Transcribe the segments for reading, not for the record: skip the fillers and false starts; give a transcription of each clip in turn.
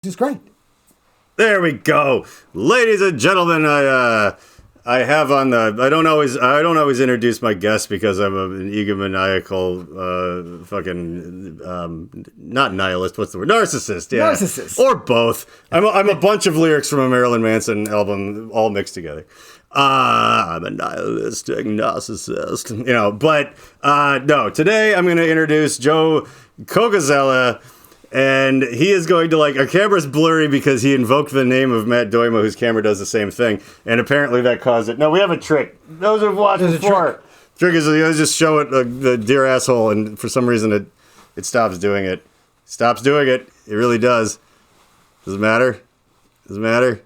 This is great. There we go, ladies and gentlemen. I have on the. I don't always introduce my guests because I'm an egomaniacal, not nihilist. What's the word? Narcissist. Yeah, narcissist, or both. I'm a bunch of lyrics from a Marilyn Manson album all mixed together. I'm a nihilistic narcissist, But no, today I'm going to introduce Joe Cocozzello. And he is going to our camera's blurry because he invoked the name of Matt Doima, whose camera does the same thing. And apparently that caused it. No, we have a trick. Those who've watched before. Trick is you just show it the dear asshole, and for some reason it stops doing it. Stops doing it. It really does. Doesn't matter. Doesn't matter.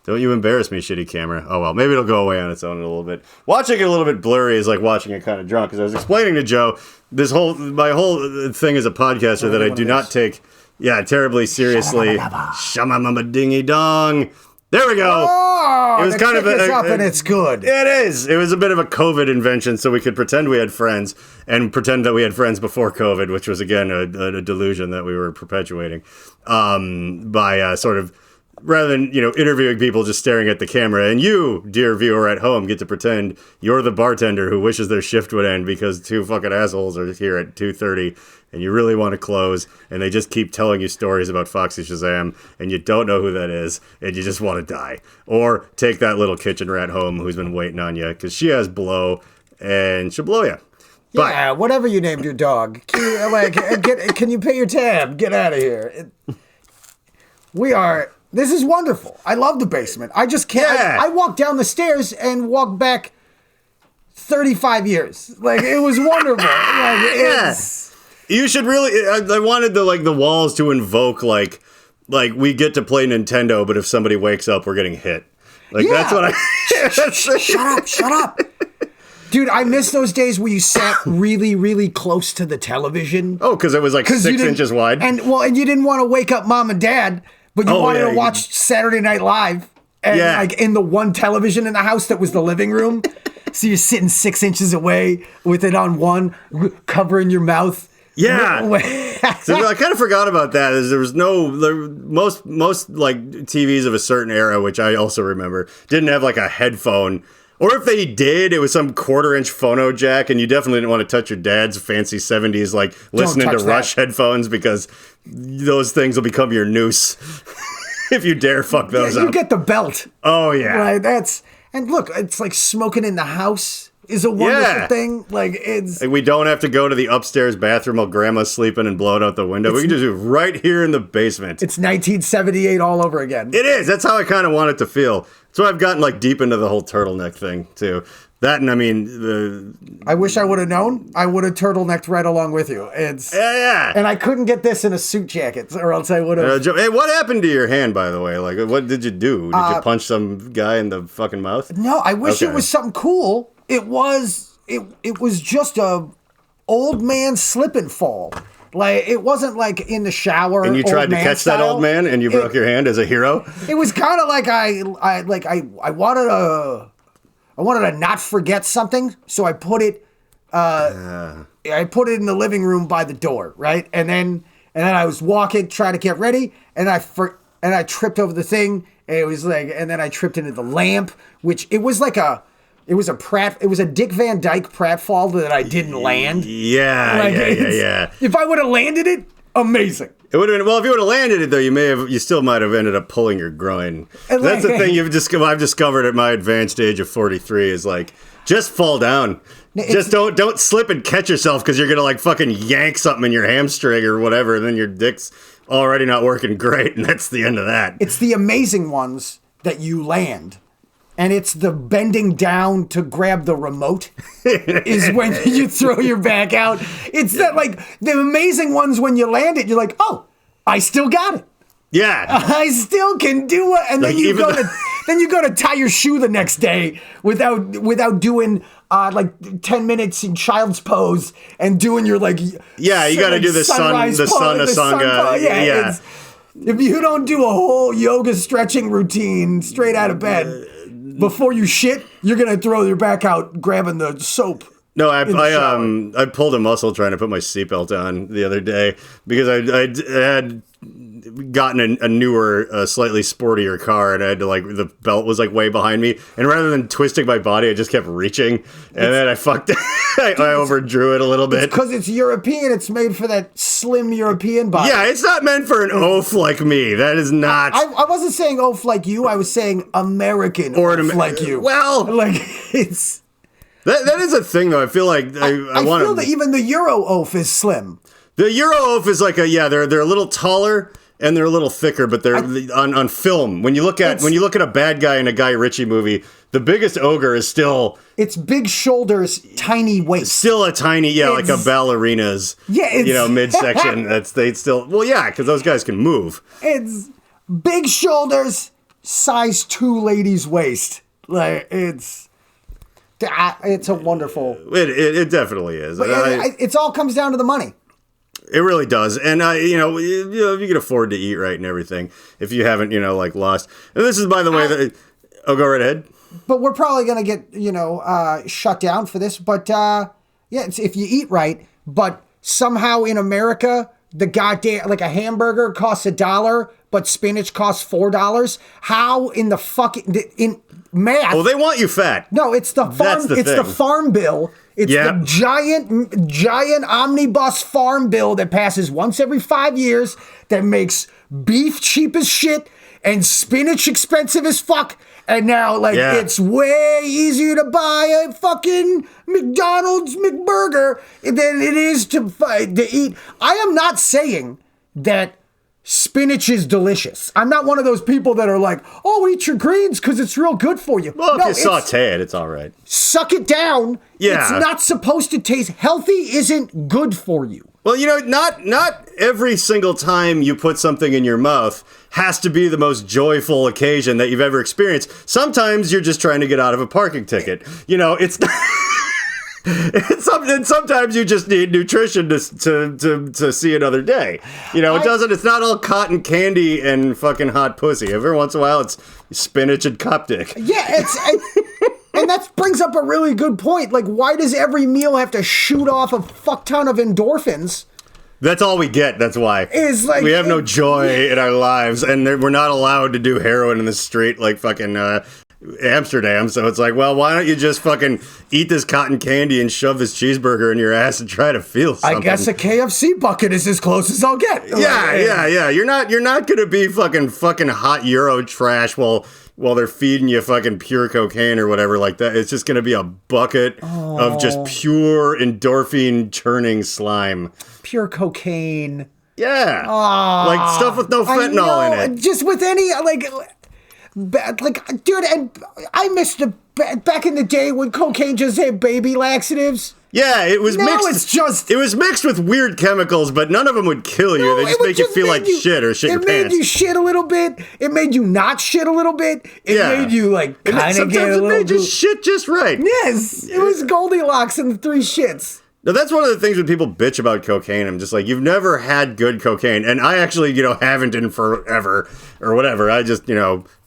Don't you embarrass me, shitty camera. Oh, well, maybe it'll go away on its own in a little bit. Watching it a little bit blurry is like watching it kind of drunk, because I was explaining to Joe, my whole thing as a podcaster that I do not take, terribly seriously. Shamamama dingy dong. There we go. Oh, it was kind of up and it's good. It is. It was a bit of a COVID invention, so we could pretend we had friends and pretend that we had friends before COVID, which was, again, a delusion that we were perpetuating by sort of... Rather than, interviewing people just staring at the camera. And you, dear viewer at home, get to pretend you're the bartender who wishes their shift would end because two fucking assholes are here at 2:30 and you really want to close and they just keep telling you stories about Foxy Shazam and you don't know who that is and you just want to die. Or take that little kitchen rat home who's been waiting on you because she has blow and she'll blow you. Yeah, whatever you named your dog. Can you pay your tab? Get out of here. This is wonderful. I love the basement. I just can't. Yeah. I walked down the stairs and walked back 35 years. It was wonderful. You should really. I wanted the walls to invoke we get to play Nintendo, but if somebody wakes up, we're getting hit. That's what I. Shut up. Dude, I miss those days where you sat really, really close to the television. Oh, because it was 6 inches wide. And you didn't want to wake up mom and dad. But you wanted to watch Saturday Night Live and in the one television in the house that was the living room. So you're sitting 6 inches away with it on one, covering your mouth. Yeah. So I kind of forgot about that. There was most TVs of a certain era, which I also remember, didn't have a headphone. Or if they did, it was some 1/4-inch phono jack, and you definitely didn't want to touch your dad's fancy 70s, listening to Rush headphones, because those things will become your noose if you dare fuck those up. You get the belt. Oh, yeah. Right, and look, it's like smoking in the house is a wonderful thing. We don't have to go to the upstairs bathroom while grandma's sleeping and blow it out the window. We can just do it right here in the basement. It's 1978 all over again. It is. That's how I kind of want it to feel. So I've gotten deep into the whole turtleneck thing too. That and I wish I would have known. I would have turtlenecked right along with you. Yeah. And I couldn't get this in a suit jacket, or else I would have. Hey, what happened to your hand, by the way? What did you do? Did you punch some guy in the fucking mouth? No, I wish it was something cool. It was just a old man slip and fall. It wasn't in the shower. And you tried to catch that old man, and you broke your hand as a hero. It was kind of I wanted to not forget something, so I put it. I put it in the living room by the door, right, and then I was walking, trying to get ready, and I tripped over the thing, and it was and then I tripped into the lamp, which it was It was a Dick Van Dyke pratfall that I didn't land. Yeah. If I would have landed it, amazing. It would have been, well, if you would have landed it though, you still might have ended up pulling your groin. That's the thing I've discovered at my advanced age of 43 is just fall down. Just don't slip and catch yourself because you're gonna fucking yank something in your hamstring or whatever, and then your dick's already not working great, and that's the end of that. It's the amazing ones that you land. And it's the bending down to grab the remote is when you throw your back out. It's that the amazing ones when you land it, you're oh, I still got it. Yeah. I still can do it. And then you go to tie your shoe the next day without doing 10 minutes in child's pose and doing your you got to do the sun asanga. Yeah. If you don't do a whole yoga stretching routine straight out of bed before you shit, you're going to throw your back out grabbing the soap. No, shower. I pulled a muscle trying to put my seatbelt on the other day because I had gotten a newer, slightly sportier car, and I had to the belt was way behind me, and rather than twisting my body, I just kept reaching, and then I fucked it. I overdrew it a little bit. Because it's European, it's made for that slim European body. Yeah, it's not meant for an oaf like me. That is not. I wasn't saying oaf like you. I was saying American oaf like you. Well, it's. That is a thing, though. I feel like I want to. feel that even the Euro oaf is slim. The Euro oaf is they're a little taller and they're a little thicker, but they're on film. When you look at a bad guy in a Guy Ritchie movie, the biggest ogre is still. It's big shoulders, tiny waist. Still a tiny, like a ballerina's. Yeah, midsection. They still. Well, yeah, because those guys can move. It's big shoulders, size 2 lady's waist. It's a wonderful. It definitely is. It all comes down to the money. It really does, and if you can afford to eat right and everything, if you haven't lost. And this is, by the way, go right ahead. But we're probably gonna get shut down for this. But it's if you eat right. But somehow in America, the goddamn a hamburger costs $1, but spinach costs $4. How in the fucking in math? Well, they want you fat. No, it's the farm. The farm bill. It's the giant omnibus farm bill that passes once every 5 years that makes beef cheap as shit and spinach expensive as fuck. And now, it's way easier to buy a fucking McDonald's McBurger than it is to eat. I am not saying that spinach is delicious. I'm not one of those people that are like, oh, eat your greens because it's real good for you. Well, if you saute it, it's all right. Suck it down. Yeah. It's not supposed to taste healthy. Isn't good for you. Well, not every single time you put something in your mouth has to be the most joyful occasion that you've ever experienced. Sometimes you're just trying to get out of a parking ticket. It's not. And sometimes you just need nutrition to see another day. It's not all cotton candy and fucking hot pussy. Every once in a while, it's spinach and Coptic. Yeah, and that brings up a really good point. Why does every meal have to shoot off a fuck ton of endorphins? That's all we get. That's why. We have no joy in our lives, and we're not allowed to do heroin in the street like fucking Amsterdam. So it's well, why don't you just fucking eat this cotton candy and shove this cheeseburger in your ass and try to feel something? I guess a KFC bucket is as close as I'll get. Yeah. You're not gonna be fucking hot Euro trash while they're feeding you fucking pure cocaine or whatever like that. It's just gonna be a bucket of just pure endorphin churning slime. Pure cocaine. Yeah. Stuff with no fentanyl in it. Just with any dude, and I missed back in the day when cocaine just had baby laxatives. Yeah, it was now mixed. It was mixed with weird chemicals, but none of them would kill you. They just make you feel like shit or shit your pants. It made you shit a little bit. It made you not shit a little bit. It made you kind of get a little. Sometimes it made you shit just right. Yes, it was Goldilocks and the 3 shits. Now, that's one of the things when people bitch about cocaine. I'm just you've never had good cocaine. And I actually, haven't in forever or whatever. I just,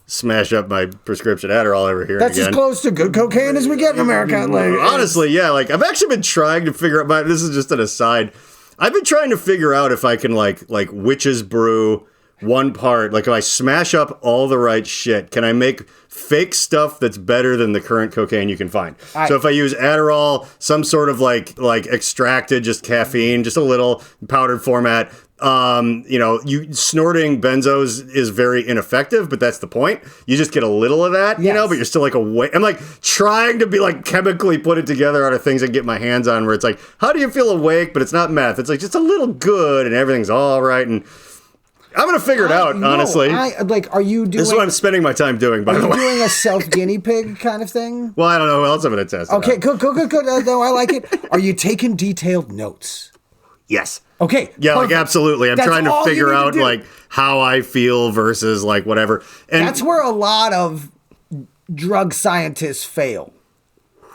smash up my prescription Adderall every here and again. That's as close to good cocaine as we get in America. Honestly, yeah. I've actually been trying to figure out, this is just an aside. I've been trying to figure out if I can, like witch's brew one part. If I smash up all the right shit, can I make fake stuff that's better than the current cocaine you can find? So if I use Adderall, some sort of like extracted, just caffeine, just a little powdered format, you snorting benzos is very ineffective, but that's the point. You just get a little of that, but you're still awake. I'm trying to be chemically put it together out of things I get my hands on where it's how do you feel awake? But it's not meth. It's just a little good and everything's all right. And I'm going to figure it out, honestly. Are you doing... This is what I'm spending my time doing, by the way. Are you doing a self-guinea pig kind of thing? Well, I don't know who else I'm going to test. Okay, good. No, I like it. Are you taking detailed notes? Yes. Okay. Yeah, perfect. Absolutely. I'm trying to figure out, how I feel versus, whatever. And that's where a lot of drug scientists fail.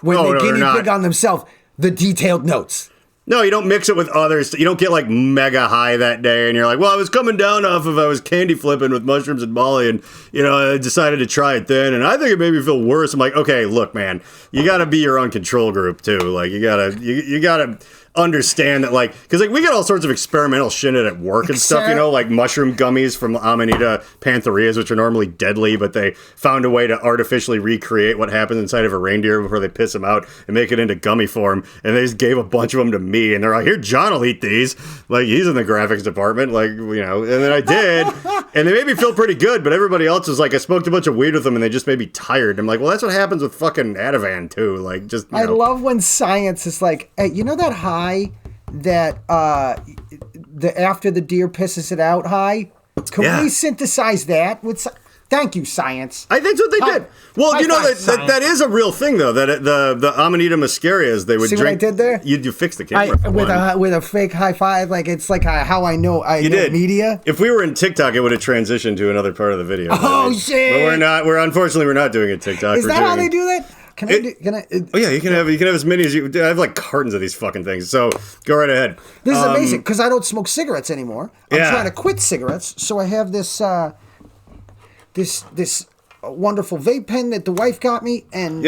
When they guinea pig on themselves, the detailed notes. No, you don't mix it with others. You don't get like mega high that day and you're like, well, I was coming down off of I was candy flipping with mushrooms and Molly and, I decided to try it then and I think it made me feel worse. I'm like, okay, look, man, you got to be your own control group too. Like you got to understand that because we get all sorts of experimental shit at work and stuff, like mushroom gummies from Amanita pantherias, which are normally deadly, but they found a way to artificially recreate what happens inside of a reindeer before they piss them out and make it into gummy form. And they just gave a bunch of them to me and they're like, here, John will eat these. Like he's in the graphics department, and then I did and they made me feel pretty good, but everybody else was like, I smoked a bunch of weed with them and they just made me tired. I'm like, well, that's what happens with fucking Ativan too. Like I love when science is like, hey, that high that the after the deer pisses it out high. Can we synthesize that with? Thank you, science. I think that's what they did. Well, that is a real thing though. That the Amanita muscarias they would see drink. What I did there? You fixed the camera with a fake high five. Like it's like how I know media. If we were in TikTok, it would have transitioned to another part of the video. Oh shit! But we're not. Unfortunately we're not doing it TikTok. Is that how they do that? Can I? You can have as many as you. I have like cartons of these fucking things. So go right ahead. This is amazing because I don't smoke cigarettes anymore. I'm trying to quit cigarettes, so I have this this wonderful vape pen that the wife got me, and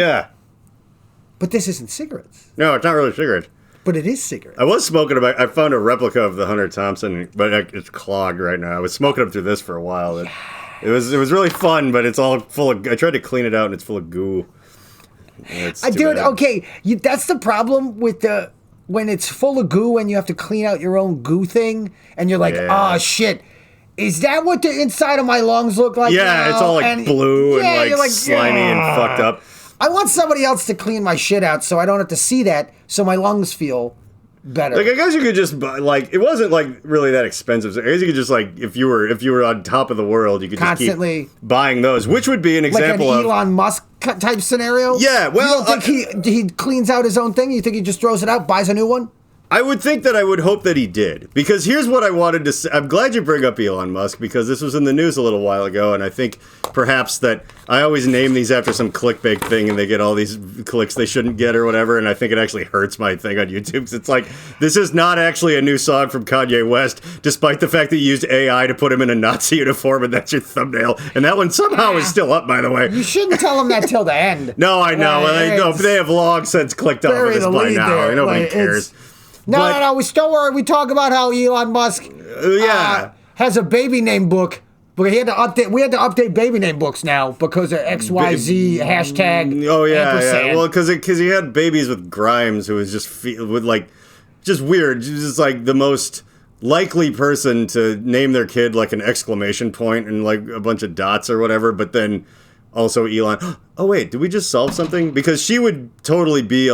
but this isn't cigarettes. No, it's not really cigarettes. But it is cigarettes. I was smoking them. I found a replica of the Hunter Thompson, but it's clogged right now. I was smoking them through this for a while. It was really fun, but it's all full of. I tried to clean it out, and it's full of goo. Dude, okay, that's the problem with when it's full of goo and you have to clean out your own goo thing, and you're like, oh shit, is that what the inside of my lungs look like? Yeah, now? It's all like blue and like slimy and fucked up. I want somebody else to clean my shit out so I don't have to see that, so my lungs feel better. Like I guess you could just buy, it wasn't like really that expensive. I guess you could just if you were on top of the world, you could constantly just keep buying those, which would be an example like an Elon Musk type scenario. Yeah, well, you don't think he cleans out his own thing? You think he just throws it out, buys a new one? I would think that I would hope that he did, because here's what I wanted to say. I'm glad you bring up Elon Musk, because this was in the news a little while ago, and I think perhaps that I always name these after some clickbait thing, and they get all these clicks they shouldn't get or whatever, and I think it actually hurts my thing on YouTube, because it's like, this is not actually a new song from Kanye West, despite the fact that you used AI to put him in a Nazi uniform, and that's your thumbnail, and that one somehow is still up, by the way. You shouldn't tell them that till the end. No, I know. They have long since clicked off of this by now. Nobody cares. No. We still worry. We talk about how Elon Musk has a baby name book, but we had to update baby name books now because of XYZ hashtag. Oh yeah. Well, because he had babies with Grimes, who was just weird, just like the most likely person to name their kid like an exclamation point and like a bunch of dots or whatever, but then also Elon. Oh wait, did we just solve something? Because she would totally be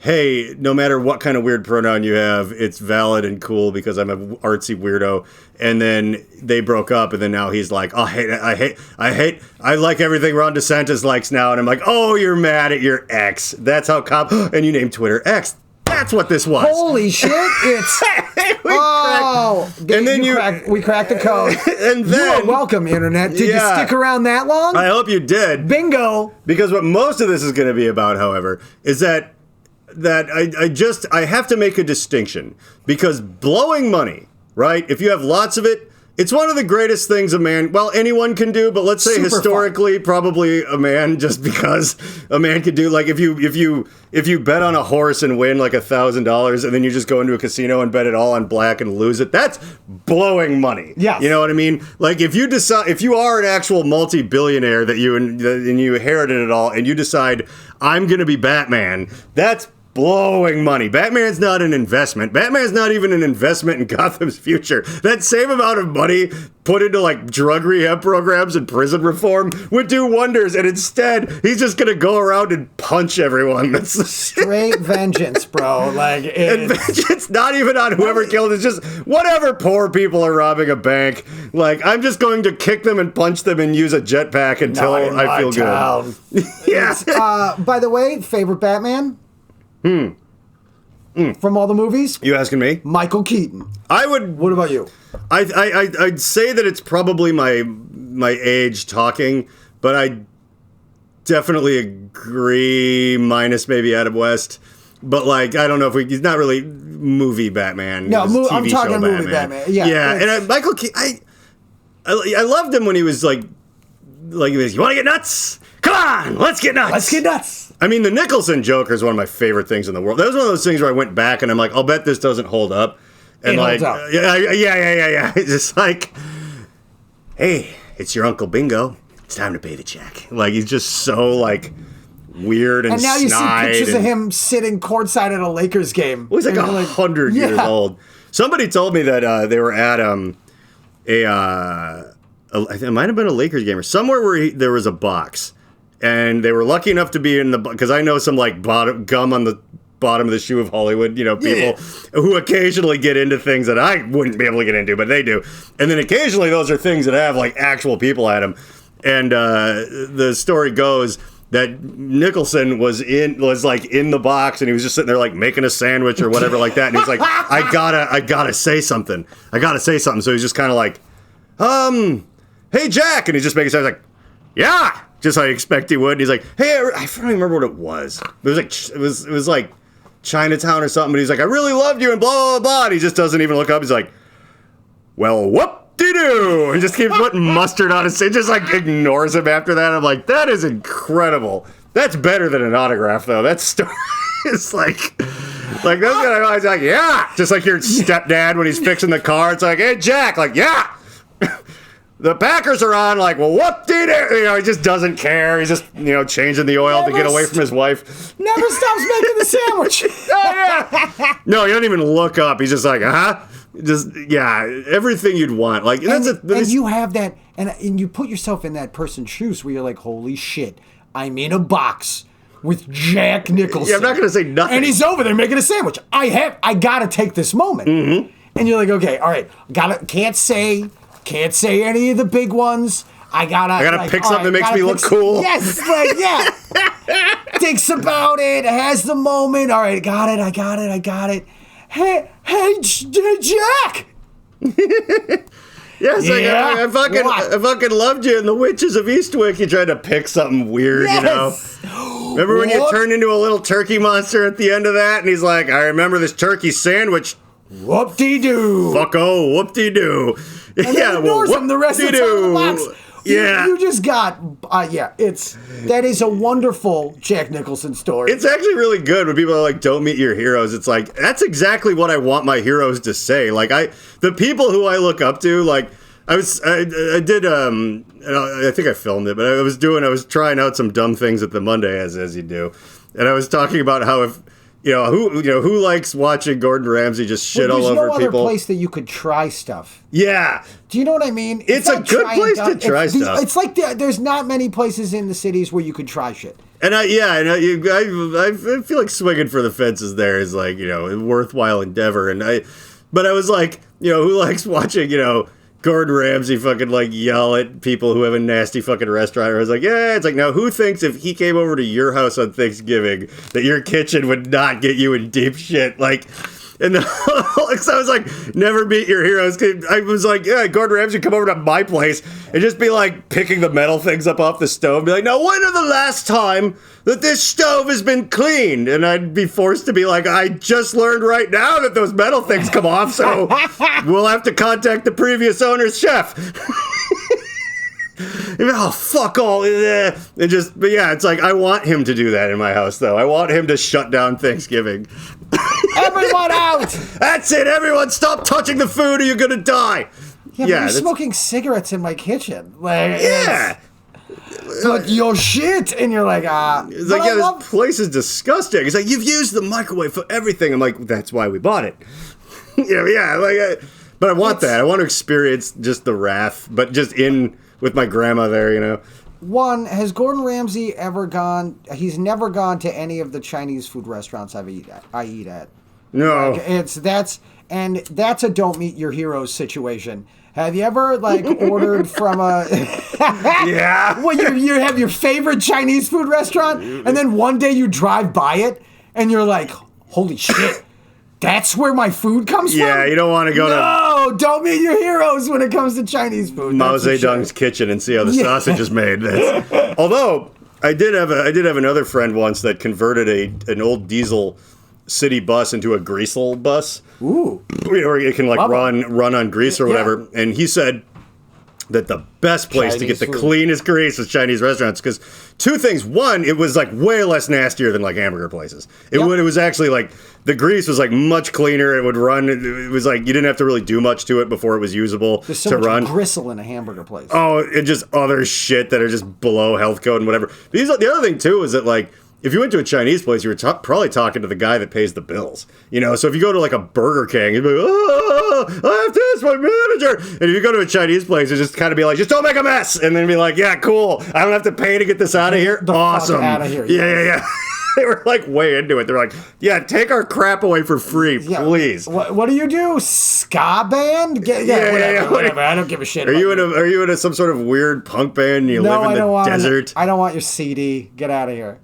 hey, no matter what kind of weird pronoun you have, it's valid and cool because I'm an artsy weirdo. And then they broke up, and then now he's like, oh, I like everything Ron DeSantis likes now. And I'm like, oh, you're mad at your ex. That's how and you named Twitter X. That's what this was. Holy shit! It's we cracked the code. And then you are welcome, internet. Did you stick around that long? I hope you did. Bingo. Because what most of this is going to be about, however, is that I have to make a distinction, because blowing money, right? If you have lots of it, it's one of the greatest things anyone can do, but let's say super historically, fun. Probably a man, just because a man could do, like, if you bet on a horse and win like $1,000, and then you just go into a casino and bet it all on black and lose it, that's blowing money. Yeah. You know what I mean? Like, if you are an actual multi-billionaire and you inherited it all, and you decide, I'm going to be Batman, that's blowing money. Batman's not an investment. Batman's not even an investment in Gotham's future. That same amount of money put into like drug rehab programs and prison reform would do wonders, and instead he's just gonna go around and punch everyone. That's straight vengeance, bro. And vengeance not even on whoever killed. It's just whatever poor people are robbing a bank. Like, I'm just going to kick them and punch them and use a jetpack until I feel good. Yeah. By the way, favorite Batman? From all the movies? You asking me? Michael Keaton. What about you? I'd say that it's probably my age talking, but I definitely agree, minus maybe Adam West. But like, I don't know if he's not really movie Batman. No, TV I'm talking show movie Batman. Yeah, yeah. And Michael Keaton, I loved him when he was like he was, you want to get nuts? Come on, let's get nuts. Let's get nuts. I mean, the Nicholson Joker is one of my favorite things in the world. That was one of those things where I went back and I'm like, I'll bet this doesn't hold up. And it like, holds up. yeah. It's just like, hey, it's your Uncle Bingo. It's time to pay the check. Like, he's just so like weird and now you see pictures and, of him sitting courtside at a Lakers game. Well, he's like 100 years old. Somebody told me that they were at it might have been a Lakers game or somewhere where there was a box, and they were lucky enough to be in the, because I know some like gum on the bottom of the shoe of Hollywood, people who occasionally get into things that I wouldn't be able to get into, but they do. And then occasionally those are things that have like actual people at them. And the story goes that Nicholson was like in the box, and he was just sitting there like making a sandwich or whatever like that. And he's like, I gotta say something. So he's just kind of like, hey, Jack. And he's just making sense like, yeah, just like I expect he would. And he's like, hey, I don't even remember what it was. It was like Chinatown or something. But he's like, I really loved you and blah, blah, blah. And he just doesn't even look up. He's like, well, whoop-de-doo. And just keeps putting mustard on his face. Just like ignores him after that. I'm like, that is incredible. That's better than an autograph, though. That story is like those guys like, yeah. Just like your stepdad when he's fixing the car. It's like, hey, Jack. Like, yeah. The Packers are on, like, well, whoop-de-doo. He just doesn't care. He's just, changing the oil to get away from his wife. Never stops making the sandwich. No, he doesn't even look up. He's just like, just, yeah, everything you'd want. Like, and you have that, and you put yourself in that person's shoes where you're like, holy shit, I'm in a box with Jack Nicholson. Yeah, I'm not going to say nothing. And he's over there making a sandwich. I got to take this moment. Mm-hmm. And you're like, okay, all right, can't say any of the big ones. I gotta pick something that makes me look cool. Yes, thinks about it, has the moment. All right, I got it. Hey, Jack. Yes, I fucking loved you in The Witches of Eastwick. You tried to pick something weird, Remember when you turned into a little turkey monster at the end of that? And he's like, I remember this turkey sandwich. Whoop-de-doo. Fuck-oh, whoop-de-doo. And then ignores him the rest of the time in the box. Yeah. You just got, that is a wonderful Jack Nicholson story. It's actually really good when people are like, don't meet your heroes. It's like, that's exactly what I want my heroes to say. Like, the people who I look up to, like, I did, I think I filmed it, but I was trying out some dumb things at the Monday, as you do. And I was talking about how if, who likes watching Gordon Ramsay just shit all over people? There's no other place that you could try stuff. Yeah. Do you know what I mean? It's a good place to try stuff. It's like there's not many places in the cities where you could try shit. And I feel like swinging for the fences there is like, a worthwhile endeavor. But I was like, who likes watching, Gordon Ramsay fucking like yell at people who have a nasty fucking restaurant. I was like, yeah, it's like, now who thinks if he came over to your house on Thanksgiving that your kitchen would not get you in deep shit? Like, and so I was like, never meet your heroes. I was like, yeah, Gordon Ramsay come over to my place and just be like picking the metal things up off the stove. Be like, now when are the last time that this stove has been cleaned? And I'd be forced to be like, I just learned right now that those metal things come off, so we'll have to contact the previous owner's chef. Oh, fuck all. But yeah, it's like, I want him to do that in my house, though. I want him to shut down Thanksgiving. Everyone out! That's it, everyone stop touching the food or you're gonna die. Yeah, but you're smoking cigarettes in my kitchen. Like, yeah. But your shit, and you're like, It's like, this place is disgusting. It's like, you've used the microwave for everything. I'm like, that's why we bought it. But I want that. I want to experience just the wrath, but just with my grandma there, One, has Gordon Ramsay ever gone? He's never gone to any of the Chinese food restaurants I eat at. No. Like, that's a don't meet your heroes situation. Have you ever ordered from a? Yeah. Well, you have your favorite Chinese food restaurant, and then one day you drive by it, and you're like, "Holy shit, that's where my food comes from." Yeah, you don't want to go to. No, don't meet your heroes when it comes to Chinese food. Mao Zedong's kitchen and see how the sausage is made. Although I did have another friend once that converted an old diesel city bus into a greasel bus. Ooh. Where it can like run on grease or whatever. Yeah. And he said that the best place to get the cleanest grease was Chinese restaurants, because two things. One, it was like way less nastier than like hamburger places. It was actually like the grease was like much cleaner. It would run. It was like you didn't have to really do much to it before it was usable There's so to much run. Gristle in a hamburger place. Oh, and just other shit that are just below health code and whatever. The other thing too is that like, if you went to a Chinese place, you were probably talking to the guy that pays the bills. You know, so if you go to like a Burger King, you'd be like, oh, I have to ask my manager. And if you go to a Chinese place, you just kind of be like, just don't make a mess. And then be like, yeah, cool. I don't have to pay to get this out of here. Awesome. Out of here. Yeah. They were like way into it. They're like, yeah, take our crap away for free, please. What do you do? Ska band? Whatever. I don't give a shit. Are you in some sort of weird punk band and you live in the desert? I don't want your CD. Get out of here.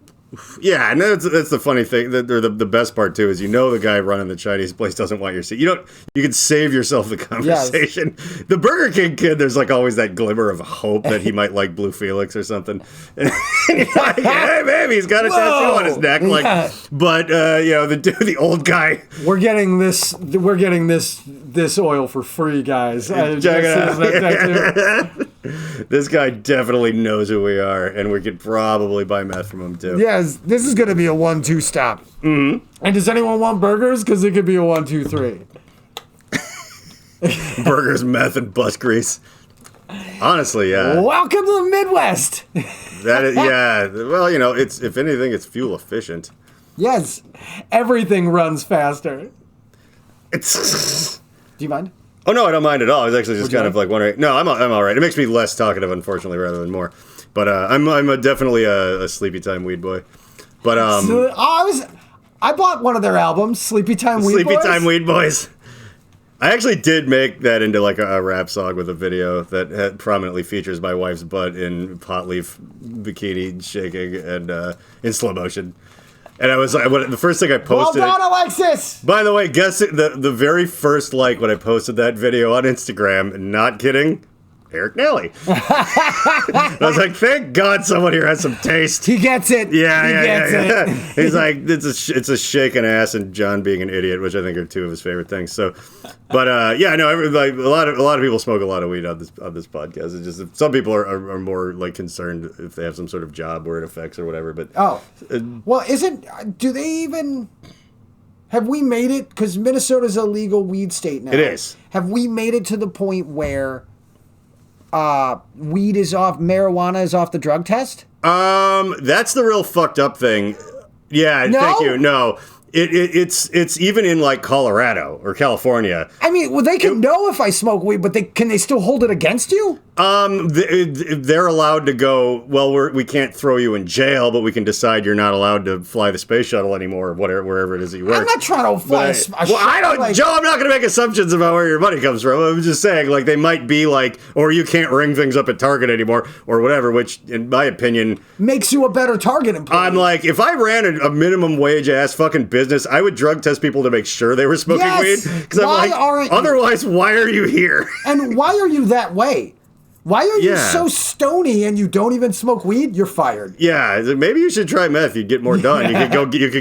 Yeah, and that's the funny thing. The best part too is the guy running the Chinese place doesn't want your seat. You can save yourself the conversation. Yes. The Burger King kid, there's like always that glimmer of hope that he might like Blue Felix or something. And you're like, hey, baby, he's got a tattoo on his neck. Like, but the old guy. We're getting this oil for free, guys. This guy definitely knows who we are, and we could probably buy meth from him too. Yes, this is going to be a 1-2 stop. Mm-hmm. And does anyone want burgers? Because it could be a 1-2-3. Burgers, meth, and bus grease. Honestly, yeah. Welcome to the Midwest. Well, it's if anything, it's fuel efficient. Yes, everything runs faster. Do you mind? Oh, no, I don't mind at all. I was actually just kind of like wondering. No, I'm all right. It makes me less talkative, unfortunately, rather than more. But I'm definitely a Sleepy Time weed boy. But I bought one of their albums, Sleepy Time Weed Boys. Sleepy Time Weed Boys. I actually did make that into like a rap song with a video that prominently features my wife's butt in pot leaf bikini shaking and in slow motion. And I was like, the first thing I posted. Well done, Alexis! By the way, guess it, the very first like when I posted that video on Instagram, not kidding, Eric Nally. I was like, thank God someone here has some taste. He gets it. Yeah. He's like, it's a shaking ass and John being an idiot, which I think are two of his favorite things. So, but a lot of people smoke a lot of weed on this podcast. It's just some people are more like concerned if they have some sort of job where it affects or whatever. But do they even? Have we made it? Because Minnesota's a legal weed state now. It is. Have we made it to the point where marijuana is off the drug test? That's the real fucked up thing. Yeah, no? Thank you. No. It's even in like Colorado or California. I mean, well, they can know if I smoke weed, but can they still hold it against you? They're allowed to go, well, we can't throw you in jail, but we can decide you're not allowed to fly the space shuttle anymore, wherever it is that you work. I'm not trying to fly Joe, I'm not going to make assumptions about where your money comes from. I'm just saying, like, they might be like, or you can't ring things up at Target anymore, or whatever, which, in my opinion... makes you a better Target employee. I'm like, if I ran a minimum wage ass fucking business, I would drug test people to make sure they were smoking weed. Because I'm like, otherwise, why are you here? And why are you that way? Why are you so stony and you don't even smoke weed? You're fired. Yeah, maybe you should try meth. You'd get more done. You could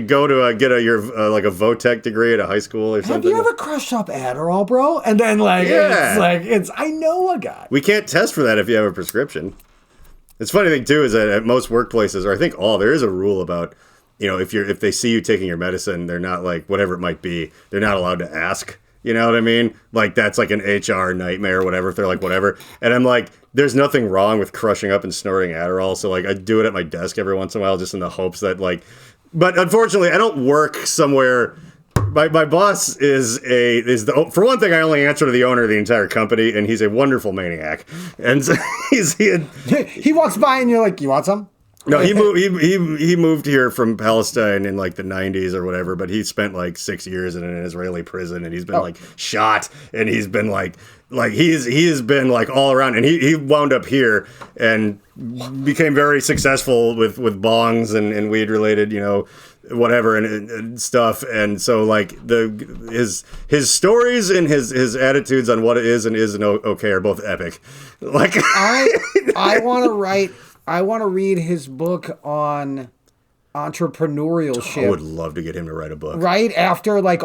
go to get your like a Votech degree at a high school or something. Have you ever crushed up Adderall, bro? And then it's I know a guy. We can't test for that if you have a prescription. It's funny thing too is that at most workplaces, or I think there is a rule about, if they see you taking your medicine, they're not like whatever it might be, they're not allowed to ask. You know what I mean? Like, that's like an HR nightmare or whatever. If they're like, whatever. And I'm like, there's nothing wrong with crushing up and snorting Adderall. So, like, I do it at my desk every once in a while just in the hopes that, like... But unfortunately, I don't work somewhere... My boss for one thing, I only answer to the owner of the entire company, and he's a wonderful maniac. And so he walks by and you're like, you want some? No, he moved here from Palestine in like the 90s or whatever, but he spent like 6 years in an Israeli prison, and he's been like shot, and he's been like he has been like all around, and he wound up here and became very successful with bongs and weed related, whatever and stuff. And so like his stories and his attitudes on what it is and isn't okay are both epic. Like I want to read his book on entrepreneurship. I would love to get him to write a book. Right after like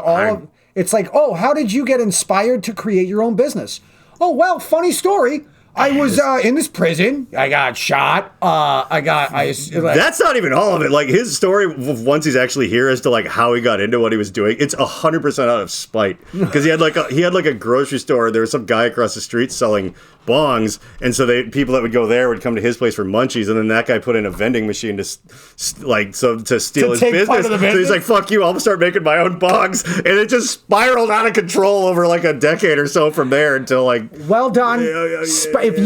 it's like, oh, how did you get inspired to create your own business? Oh, well, funny story. I was in this prison. I got shot. That's not even all of it. Like his story, once he's actually here, as to like how he got into what he was doing, it's 100% out of spite. Because he had like a grocery store. There was some guy across the street selling bongs, and so people that would go there would come to his place for munchies, and then that guy put in a vending machine to steal his business. So he's like, "Fuck you! I'll start making my own bongs," and it just spiraled out of control over like a decade or so from there until like. Well done. If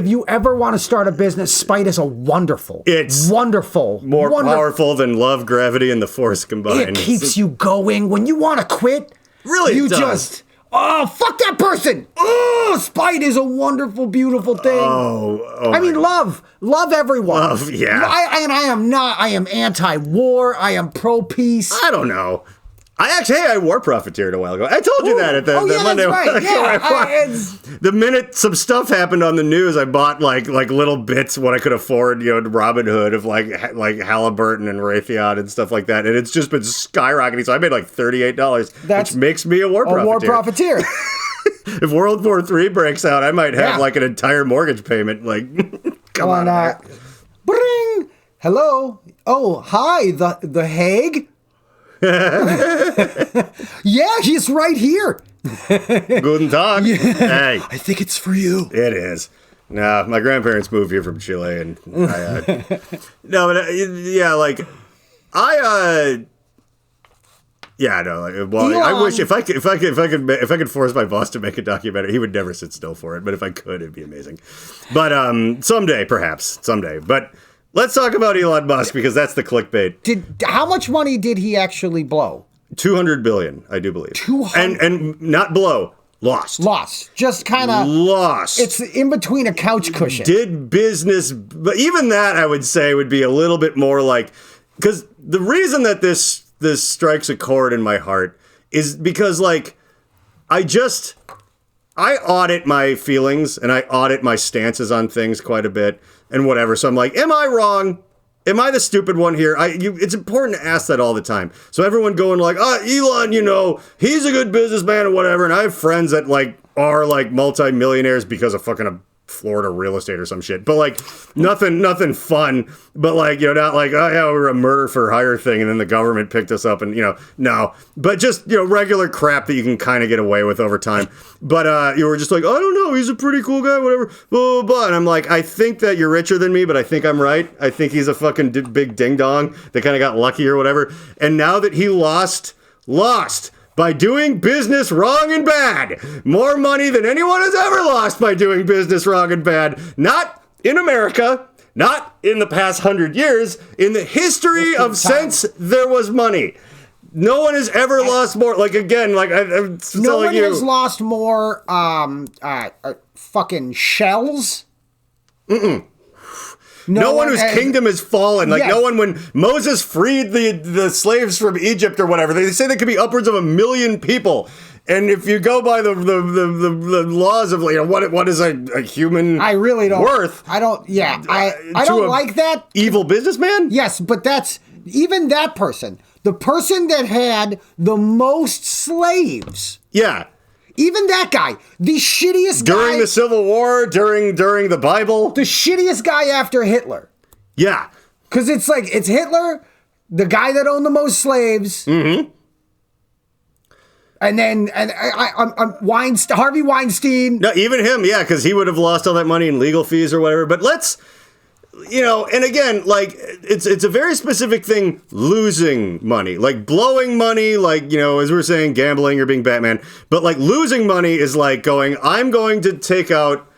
you ever want to start a business, spite is it's wonderful, more powerful than love, gravity, and the force combined. It keeps you going when you want to quit. Really, you just. Oh, fuck that person! Oh, spite is a wonderful, beautiful thing. I mean, love everyone. Love, yeah. I am anti-war. I am pro-peace. I don't know. I war profiteered a while ago. I told you that at the Monday. That's right. The minute some stuff happened on the news, I bought like little bits what I could afford, Robin Hood of like Halliburton and Raytheon and stuff like that, and it's just been skyrocketing. So I made like $38, which makes me a war profiteer. If World War III breaks out, I might have like an entire mortgage payment. Like, come on. Bring. Hello. Oh, hi. The Hague. Yeah, he's right here. Guten Tag. Yeah. Hey, I think it's for you. It is. No, my grandparents moved here from Chile, and I wish if I could force my boss to make a documentary, he would never sit still for it. But if I could, it'd be amazing. But someday. But let's talk about Elon Musk because that's the clickbait. How much money did he actually blow? 200 billion, I do believe. 200 and not blow, lost. Just kind of lost. It's in between a couch cushion. Did business, but even that I would say would be a little bit more like, because the reason that this strikes a chord in my heart is because like I audit my feelings and I audit my stances on things quite a bit and whatever. So I'm like, am I wrong? Am I the stupid one here? It's important to ask that all the time. So everyone going like, Elon, he's a good businessman or whatever. And I have friends that like are like multimillionaires because of fucking Florida real estate or some shit. But like nothing fun. But like, not like, oh yeah, we were a murder for hire thing and then the government picked us up and, no. But just, regular crap that you can kind of get away with over time. But you were just like, I don't know, he's a pretty cool guy, whatever, blah, blah, blah. And I'm like, I think that you're richer than me, but I think I'm right. I think he's a fucking big ding dong that kind of got lucky or whatever. And now that he lost by doing business wrong and bad. More money than anyone has ever lost by doing business wrong and bad. Not in America, not in the past 100 years, in the history of since there was money. No one has ever lost more. Like, again, like I'm telling you. No one has lost more fucking shells. No one whose kingdom has fallen. Like, no one, when Moses freed the slaves from Egypt or whatever, they say there could be upwards of 1 million people. And if you go by the laws of, what is a human I really don't, worth? I don't, I don't like that. Evil businessman? Yes, but that's, even that person, the person that had the most slaves. Yeah. Even that guy, the shittiest guy. During the Civil War, during the Bible. The shittiest guy after Hitler. Yeah. Because it's like, it's Hitler, the guy that owned the most slaves. Mm-hmm. And then Harvey Weinstein. No, even him, yeah, because he would have lost all that money in legal fees or whatever. But let's, and again, like, it's a very specific thing, losing money. Like, blowing money, like, as we were saying, gambling or being Batman. But, like, losing money is like going, I'm going to take out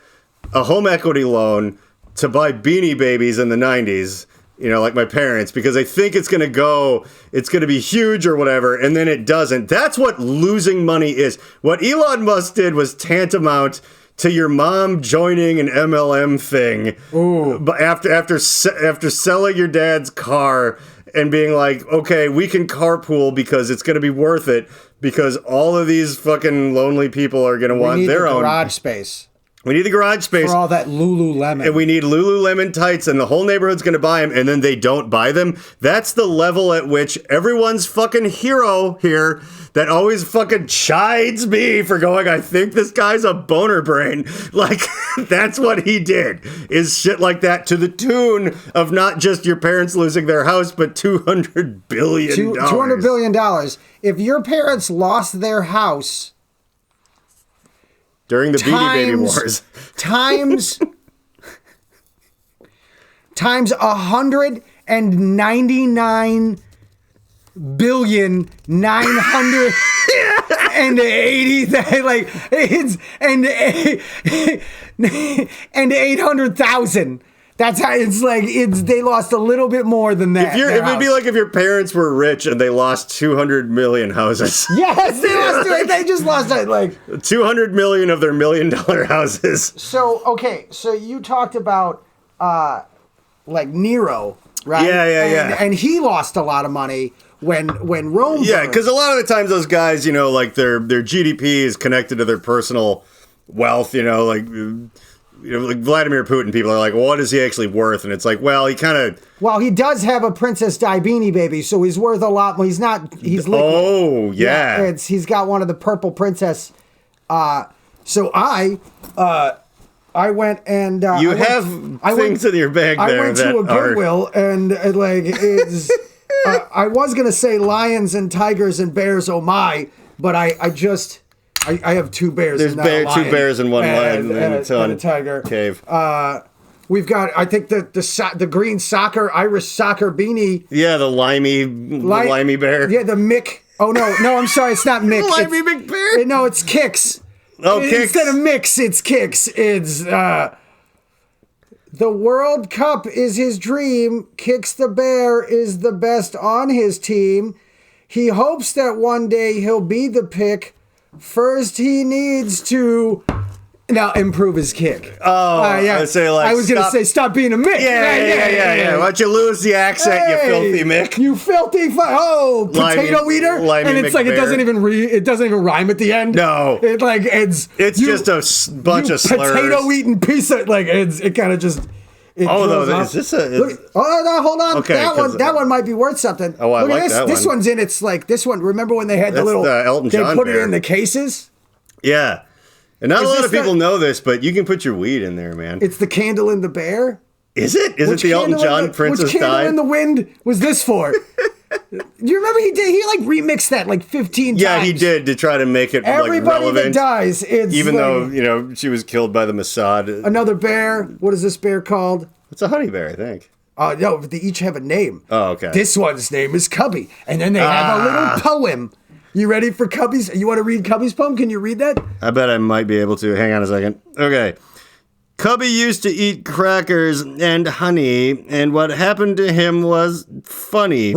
a home equity loan to buy Beanie Babies in the 90s, like my parents, because I think it's going to be huge or whatever, and then it doesn't. That's what losing money is. What Elon Musk did was tantamount to your mom joining an MLM thing. Ooh. But after selling your dad's car and being like, okay, we can carpool because it's going to be worth it because all of these fucking lonely people are going to want their own garage space. We need the garage space. For all that Lululemon. And we need Lululemon tights, and the whole neighborhood's going to buy them, and then they don't buy them. That's the level at which everyone's fucking hero here that always fucking chides me for going, I think this guy's a boner brain. Like, that's what he did, is shit like that, to the tune of not just your parents losing their house, but $200 billion. $200 billion. If your parents lost their house... during the Beanie Baby Wars. times 199 billion 980 like it's and 800,000. That's how it's like. They lost a little bit more than that. It'd be like if your parents were rich and they lost 200 million houses. Yes, they lost it. They just lost it. Like 200 million of their $1 million houses. So okay, so you talked about like Nero, right? Yeah. And he lost a lot of money when Rome. Yeah, because a lot of the times those guys, you know, like their GDP is connected to their personal wealth. You know, like Vladimir Putin, people are like, well, what is he actually worth? And it's like, well, he kind of... Well, he does have a Princess Di Beanie Baby, so he's worth a lot more. He's not... He's liquid. Oh, yeah. He's got one of the purple princess... So I went and... you have things in your bag there. I went to a Goodwill, and like, it's... I was going to say lions and tigers and bears, oh my, but I have two bears. There's two bears and one lion and a tiger. Cave. We've got, I think, the green Irish soccer beanie. Yeah, the limey bear. Yeah, the Mick. Oh no, I'm sorry, it's not Mick. Limey McBear. No, it's Kicks. Oh, Kicks. Instead of Mix, it's Kicks. It's the World Cup is his dream. Kicks the bear is the best on his team. He hopes that one day he'll be the pick. First, he needs to now improve his kick. Oh, yeah. I was going to say, stop being a Mick. Yeah. Why don't you lose the accent, you filthy Mick? You filthy potato eater. And it's like it doesn't even rhyme at the end. No, it's just a bunch of slurs. Potato eating piece of it kind of just. Is this a? No, hold on. Okay, that one might be worth something. Oh, I like this. that one. This one's in. It's like this one. Remember when they had the little Elton John They put bear. it in the cases. Yeah, and not a lot of people know this, but you can put your weed in there, man. It's the candle in the bear. Is it? Is it the Elton John Princess Which candle Di? in the wind was this for? You remember he like remixed that like 15 times. Yeah, he did, to try to make it Everybody like relevant. that dies, it's even like, though she was killed by the Mossad. Another bear. What is this bear called? It's a honey bear, I think. No, they each have a name. Oh, okay. This one's name is Cubby, and then they have a little poem. You ready for Cubby's? You want to read Cubby's poem? Can you read that? I bet I might be able to. Hang on a second. Okay. Cubby used to eat crackers and honey, and what happened to him was funny.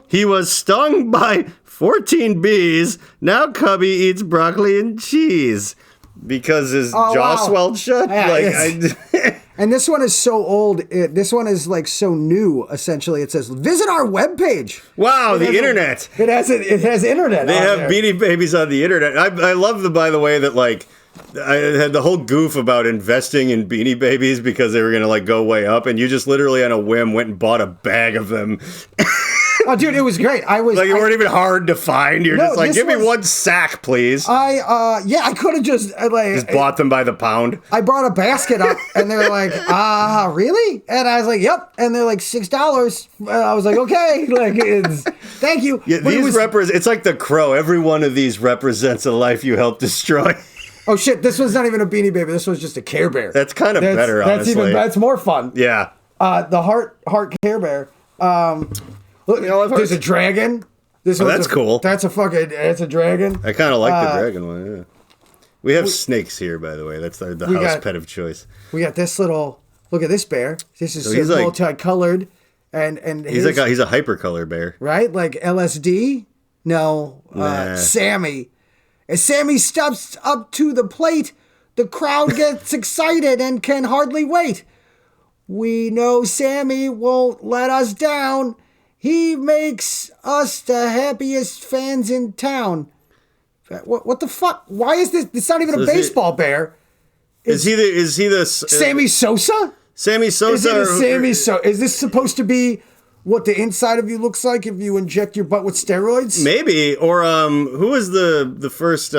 He was stung by 14 bees. Now Cubby eats broccoli and cheese. Because his jaw swelled shut? Yeah, and this one is so old. This one is like so new, essentially. It says, visit our webpage. Wow, the internet. It has internet. They have Beanie Babies on the internet. I love by the way, that like, I had the whole goof about investing in Beanie Babies because they were going to like go way up, and you just literally on a whim went and bought a bag of them. Oh, dude, it was great. They weren't even hard to find. You're just like, give me one sack, please. I could have just bought them by the pound. I brought a basket up, and they're like, really? And I was like, yep. And they're like $6. I was like, okay, thank you. Yeah, it's like the Crow. Every one of these represents a life you helped destroy. Oh shit! This was not even a Beanie Baby. This was just a Care Bear. That's kind of better, honestly. That's more fun. Yeah. The heart Care Bear. Look, there's a dragon. That's cool. That's a dragon. I kind of like the dragon one. Yeah. We have snakes here, by the way. That's the house pet of choice. We got this little. Look at this bear. This is multicolored, and he's a hypercolor bear, right? Like LSD. No, Sammy. As Sammy steps up to the plate, the crowd gets excited and can hardly wait. We know Sammy won't let us down. He makes us the happiest fans in town. What the fuck? Why is this? It's not even a baseball bear. Is he the Sammy Sosa? Sammy Sosa? Is it a Sammy Sosa? Is this supposed to be what the inside of you looks like if you inject your butt with steroids? Maybe. Or who was the first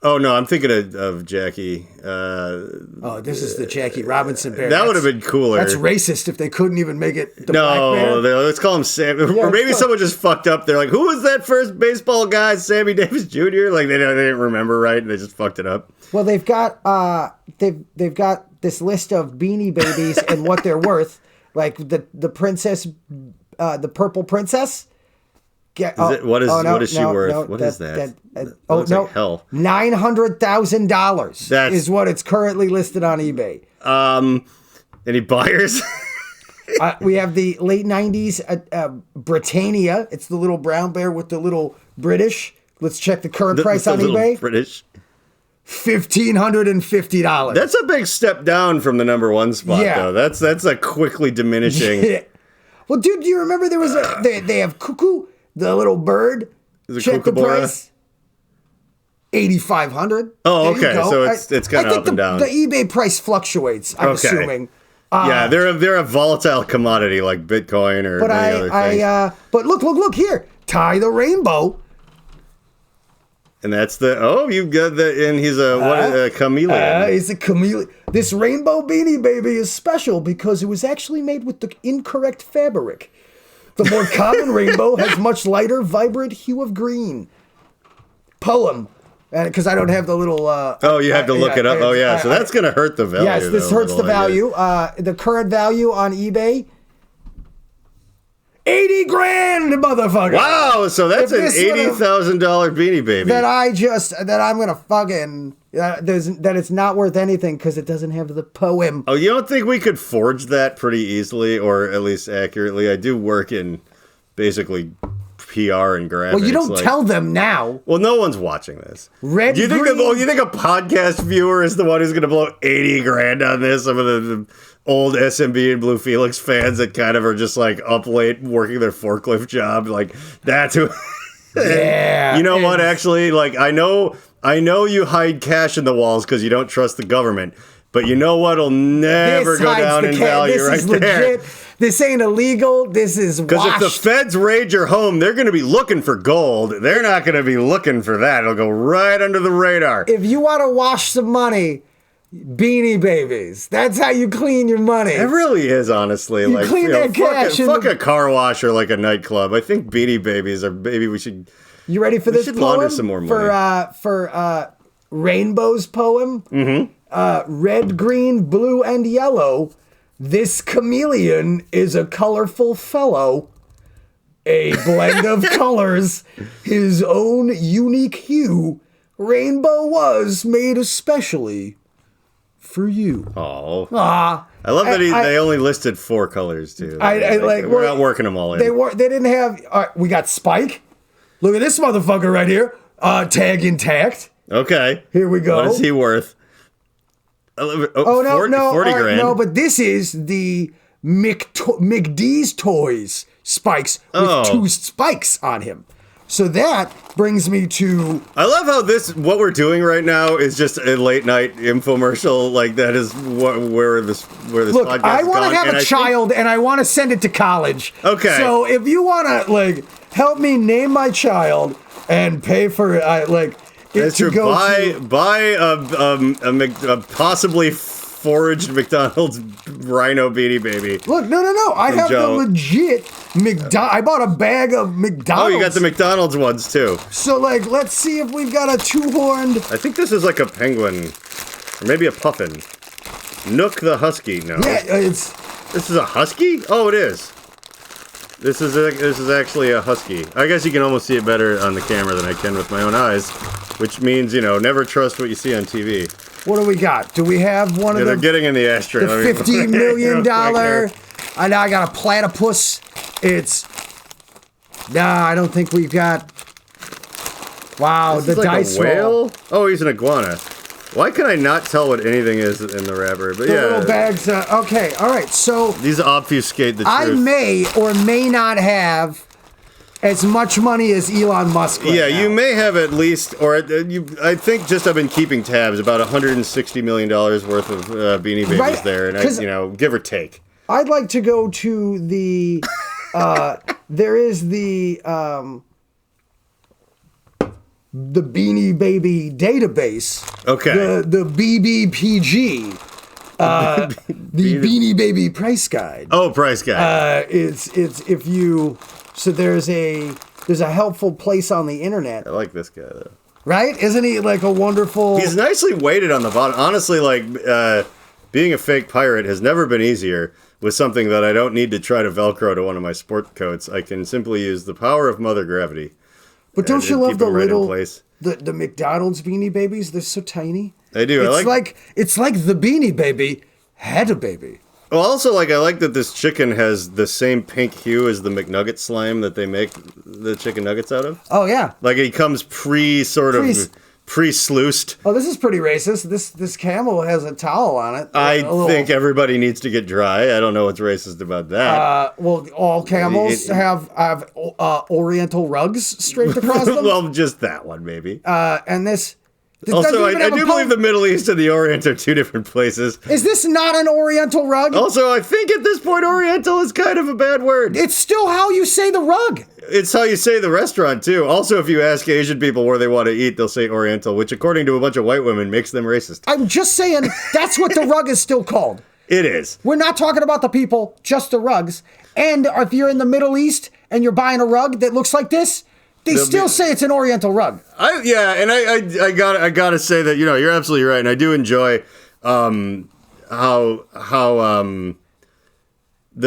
Oh no, I'm thinking of Jackie. This is the Jackie Robinson bear. That would have been cooler. That's racist if they couldn't even make it the black bear. No, let's call him Sam. Yeah, or maybe someone just fucked up. They're like, "Who was that first baseball guy, Sammy Davis Jr.?" Like they didn't remember right, and they just fucked it up. Well, they've got they've got this list of Beanie Babies and what they're worth. Like the princess, the purple princess. What is she worth? What is that? Like hell. $900,000 is what it's currently listed on eBay. Any buyers? We have the late 90s Britannia. It's the little brown bear with the little British. Let's check the current price on eBay. British. $1,550. That's a big step down from the number one spot, though. That's a quickly diminishing. Yeah. Well, dude, do you remember there was they have Cuckoo, the little bird? Check the price. $8,500. Oh, okay. So it's kind of up and down. The eBay price fluctuates. I'm assuming. Yeah, they're a volatile commodity like Bitcoin or many other things. But look here, Ty the Rainbow. And that's you've got and he's a chameleon. He's a chameleon. This rainbow Beanie Baby is special because it was actually made with the incorrect fabric. The more common rainbow has much lighter, vibrant hue of green. Poem. Because I don't have the little... you have to look it up. So that's going to hurt the value. Yes, this hurts the value. The current value on eBay... $80,000, motherfucker. Wow, so that's an $80,000 Beanie Baby. That I'm going to fucking... that it's not worth anything because it doesn't have the poem. Oh, you don't think we could forge that pretty easily or at least accurately? I do work in basically PR and graphics. Well, you don't tell them now. Well, no one's watching this. Do you think a podcast viewer is the one who's going to blow $80,000 on this? Some of the old SMB and Blue Felix fans that kind of are just like up late working their forklift job. Like that's who. Yeah. You know what? Actually, like I know you hide cash in the walls because you don't trust the government. But you know what'll never go down in value this is right there. Legit. This ain't illegal. This is washed. Because if the feds raid your home, they're going to be looking for gold. They're not going to be looking for that. It'll go right under the radar. If you want to wash some money, Beanie Babies. That's how you clean your money. It really is, honestly. You clean that cash. Fuck a car wash or like a nightclub. I think Beanie Babies are. Maybe we should. You ready for this poem? Launder some more money. For Rainbow's poem? Mm-hmm. Red, green, blue, and yellow. This chameleon is a colorful fellow. A blend of colors, his own unique hue. Rainbow was made especially for you. Oh. I love that they only listed 4 colors, too. We're not working them all in. They didn't have... we got Spike. Look at this motherfucker right here. Tag intact. Okay. Here we go. What is he worth? No, 40 grand. No, but this is the McDee's Toys Spikes with 2 spikes on him. So that brings me to... I love how what we're doing right now is just a late night infomercial. Like that is where this Look, podcast I want to have a child and I want to send it to college. Okay. So if you want to help me name my child and pay for That's true. Buy a possibly foraged McDonald's Rhino Beanie Baby. Look, no. I have the legit I bought a bag of McDonald's. Oh, you got the McDonald's ones too. So let's see if we've got a 2-horned. I think this is like a penguin, or maybe a puffin. Nook the husky. No. Yeah, This is a husky. Oh, it is. This is actually a husky. I guess you can almost see it better on the camera than I can with my own eyes, which means, never trust what you see on TV. What do we got? Do we have one of they're getting in the ashtray. The $50 million. I got a platypus. I don't think we've got. Wow, this the is dice a whale. roll. Oh, he's an iguana. Why can I not tell what anything is in the wrapper? But the little bags. Okay, all right. So these obfuscate the truth. I may or may not have as much money as Elon Musk. Right now. You may have at least, or I think just I've been keeping tabs, about $160 million worth of Beanie Babies there, and give or take. I'd like to go to the. There is the Beanie Baby database. Okay. The BBPG. The Beanie Baby price guide. Oh, price guide. It's if you. So there's a helpful place on the internet. I like this guy though. Right? Isn't he like a wonderful? He's nicely weighted on the bottom. Honestly, like being a fake pirate has never been easier. With something that I don't need to try to Velcro to one of my sport coats, I can simply use the power of Mother Gravity. But don't you love the little the McDonald's Beanie Babies? They're so tiny. I do. It's like the Beanie Baby had a baby. Well, also, I like that this chicken has the same pink hue as the McNugget slime that they make the chicken nuggets out of. Oh, yeah. Like, it comes pre-sluiced. Oh, this is pretty racist. This camel has a towel on it. I think everybody needs to get dry. I don't know what's racist about that. Well, all camels have Oriental rugs draped across them. Well, just that one, maybe. And this... Also, I do believe the Middle East and the Orient are two different places. Is this not an Oriental rug? Also, I think at this point, Oriental is kind of a bad word. It's still how you say the rug. It's how you say the restaurant, too. Also, if you ask Asian people where they want to eat, they'll say Oriental, which, according to a bunch of white women, makes them racist. I'm just saying, that's what the rug is still called. It is. We're not talking about the people, just the rugs. And if you're in the Middle East and you're buying a rug that looks like this, they still say it's an Oriental rug. I gotta say that you're absolutely right, and I do enjoy how the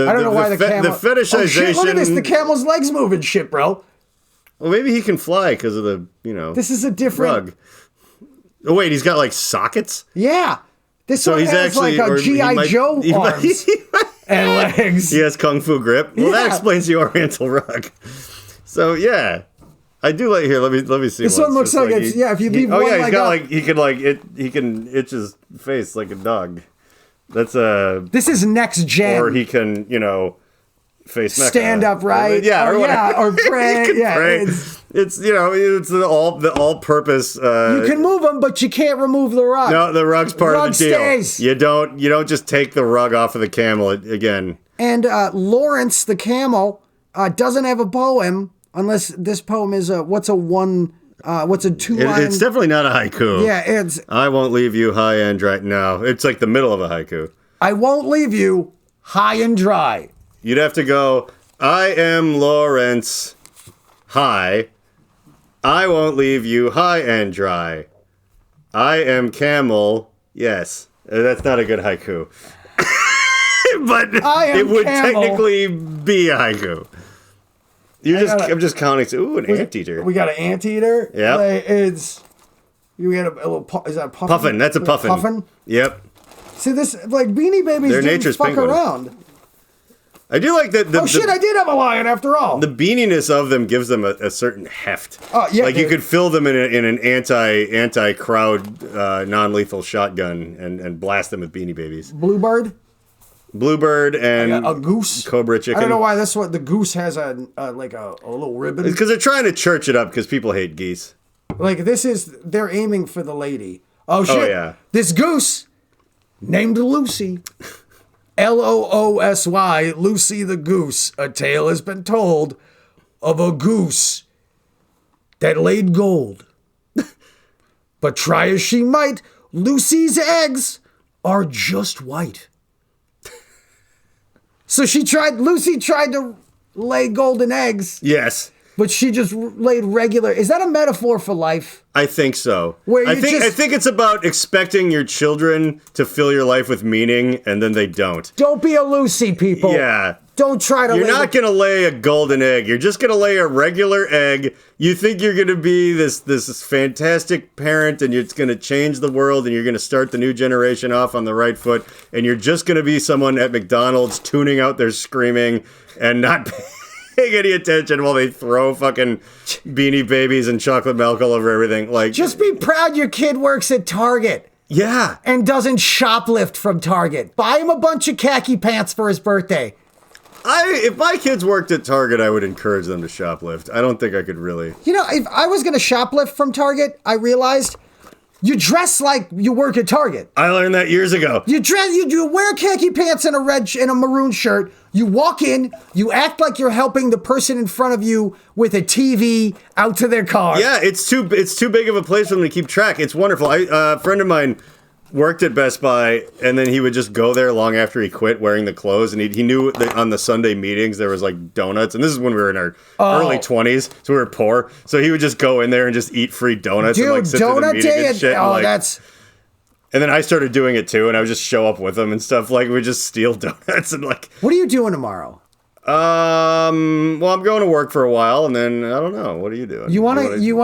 I don't know why the fetishization. Oh shit! Look at this. The camel's legs moving, shit, bro. Well, maybe he can fly because of the This is a different rug. Oh wait, he's got like sockets. Yeah, this so one he's has actually like a GI Joe arms and legs. He has kung fu grip. Well, that explains the Oriental rug. So yeah. I do like here. Let me see. This one looks like it's if you leave one he's got he can itch his face like a dog. That's This is next gen. Or he can face stand upright. Or pray. Pray. It's the all-purpose. You can move them, but you can't remove the rug. No, the rug's part of the deal. Stays. You don't just take the rug off of the camel again. And Lawrence the camel doesn't have a poem. Unless this poem is what's a 2-line? It's definitely not a haiku. Yeah, it's... I won't leave you high and dry. No, it's like the middle of a haiku. I won't leave you high and dry. You'd have to go, I am Lawrence, high. I won't leave you high and dry. I am camel, yes. That's not a good haiku. But it would technically be a haiku. I'm just counting. Ooh, an anteater. We got an anteater. Yeah. We got a little. Is that a puffin? Puffin. That's a puffin. Puffin. Yep. See this Beanie Babies They're didn't nature's fuck penguin. around. I do like that. I did have a lion after all. The beaniness of them gives them a certain heft. Oh yeah. Like you could fill them in an anti crowd non-lethal shotgun and blast them with Beanie Babies. Bluebird and a goose, cobra chicken. I don't know why the goose has a little ribbon. It's because they're trying to church it up because people hate geese. Like they're aiming for the lady. Oh shit! Oh, yeah. This goose named Lucy, Loosy, Lucy the goose. A tale has been told of a goose that laid gold. But try as she might, Lucy's eggs are just white. So Lucy tried to lay golden eggs. Yes. But she just laid regular. Is that a metaphor for life? I think so. I think it's about expecting your children to fill your life with meaning, and then they don't. Don't be a Lucy, people. Yeah. Don't try to. You're not going to lay a golden egg. You're just going to lay a regular egg. You think you're going to be this fantastic parent, and it's going to change the world, and you're going to start the new generation off on the right foot, and you're just going to be someone at McDonald's tuning out their screaming and not paying any attention while they throw fucking Beanie Babies and chocolate milk all over everything. Like, just be proud your kid works at Target. Yeah. And doesn't shoplift from Target. Buy him a bunch of khaki pants for his birthday. If my kids worked at Target, I would encourage them to shoplift. I don't think I could really. You know, if I was going to shoplift from Target, I realized you dress like you work at Target. I learned that years ago. You wear khaki pants and a maroon shirt. You walk in, you act like you're helping the person in front of you with a TV out to their car. Yeah, it's too big of a place for them to keep track. It's wonderful. A friend of mine worked at Best Buy, and then he would just go there long after he quit wearing the clothes, and he knew that on the Sunday meetings there was like donuts, and this is when we were in our early 20s, so we were poor, so he would just go in there and just eat free donuts and like sit through the meeting and shit. And then I started doing it too, and I would just show up with them and stuff. Like, we would just steal donuts and like. What are you doing tomorrow? Well, I'm going to work for a while, and then I don't know. What are you doing? You want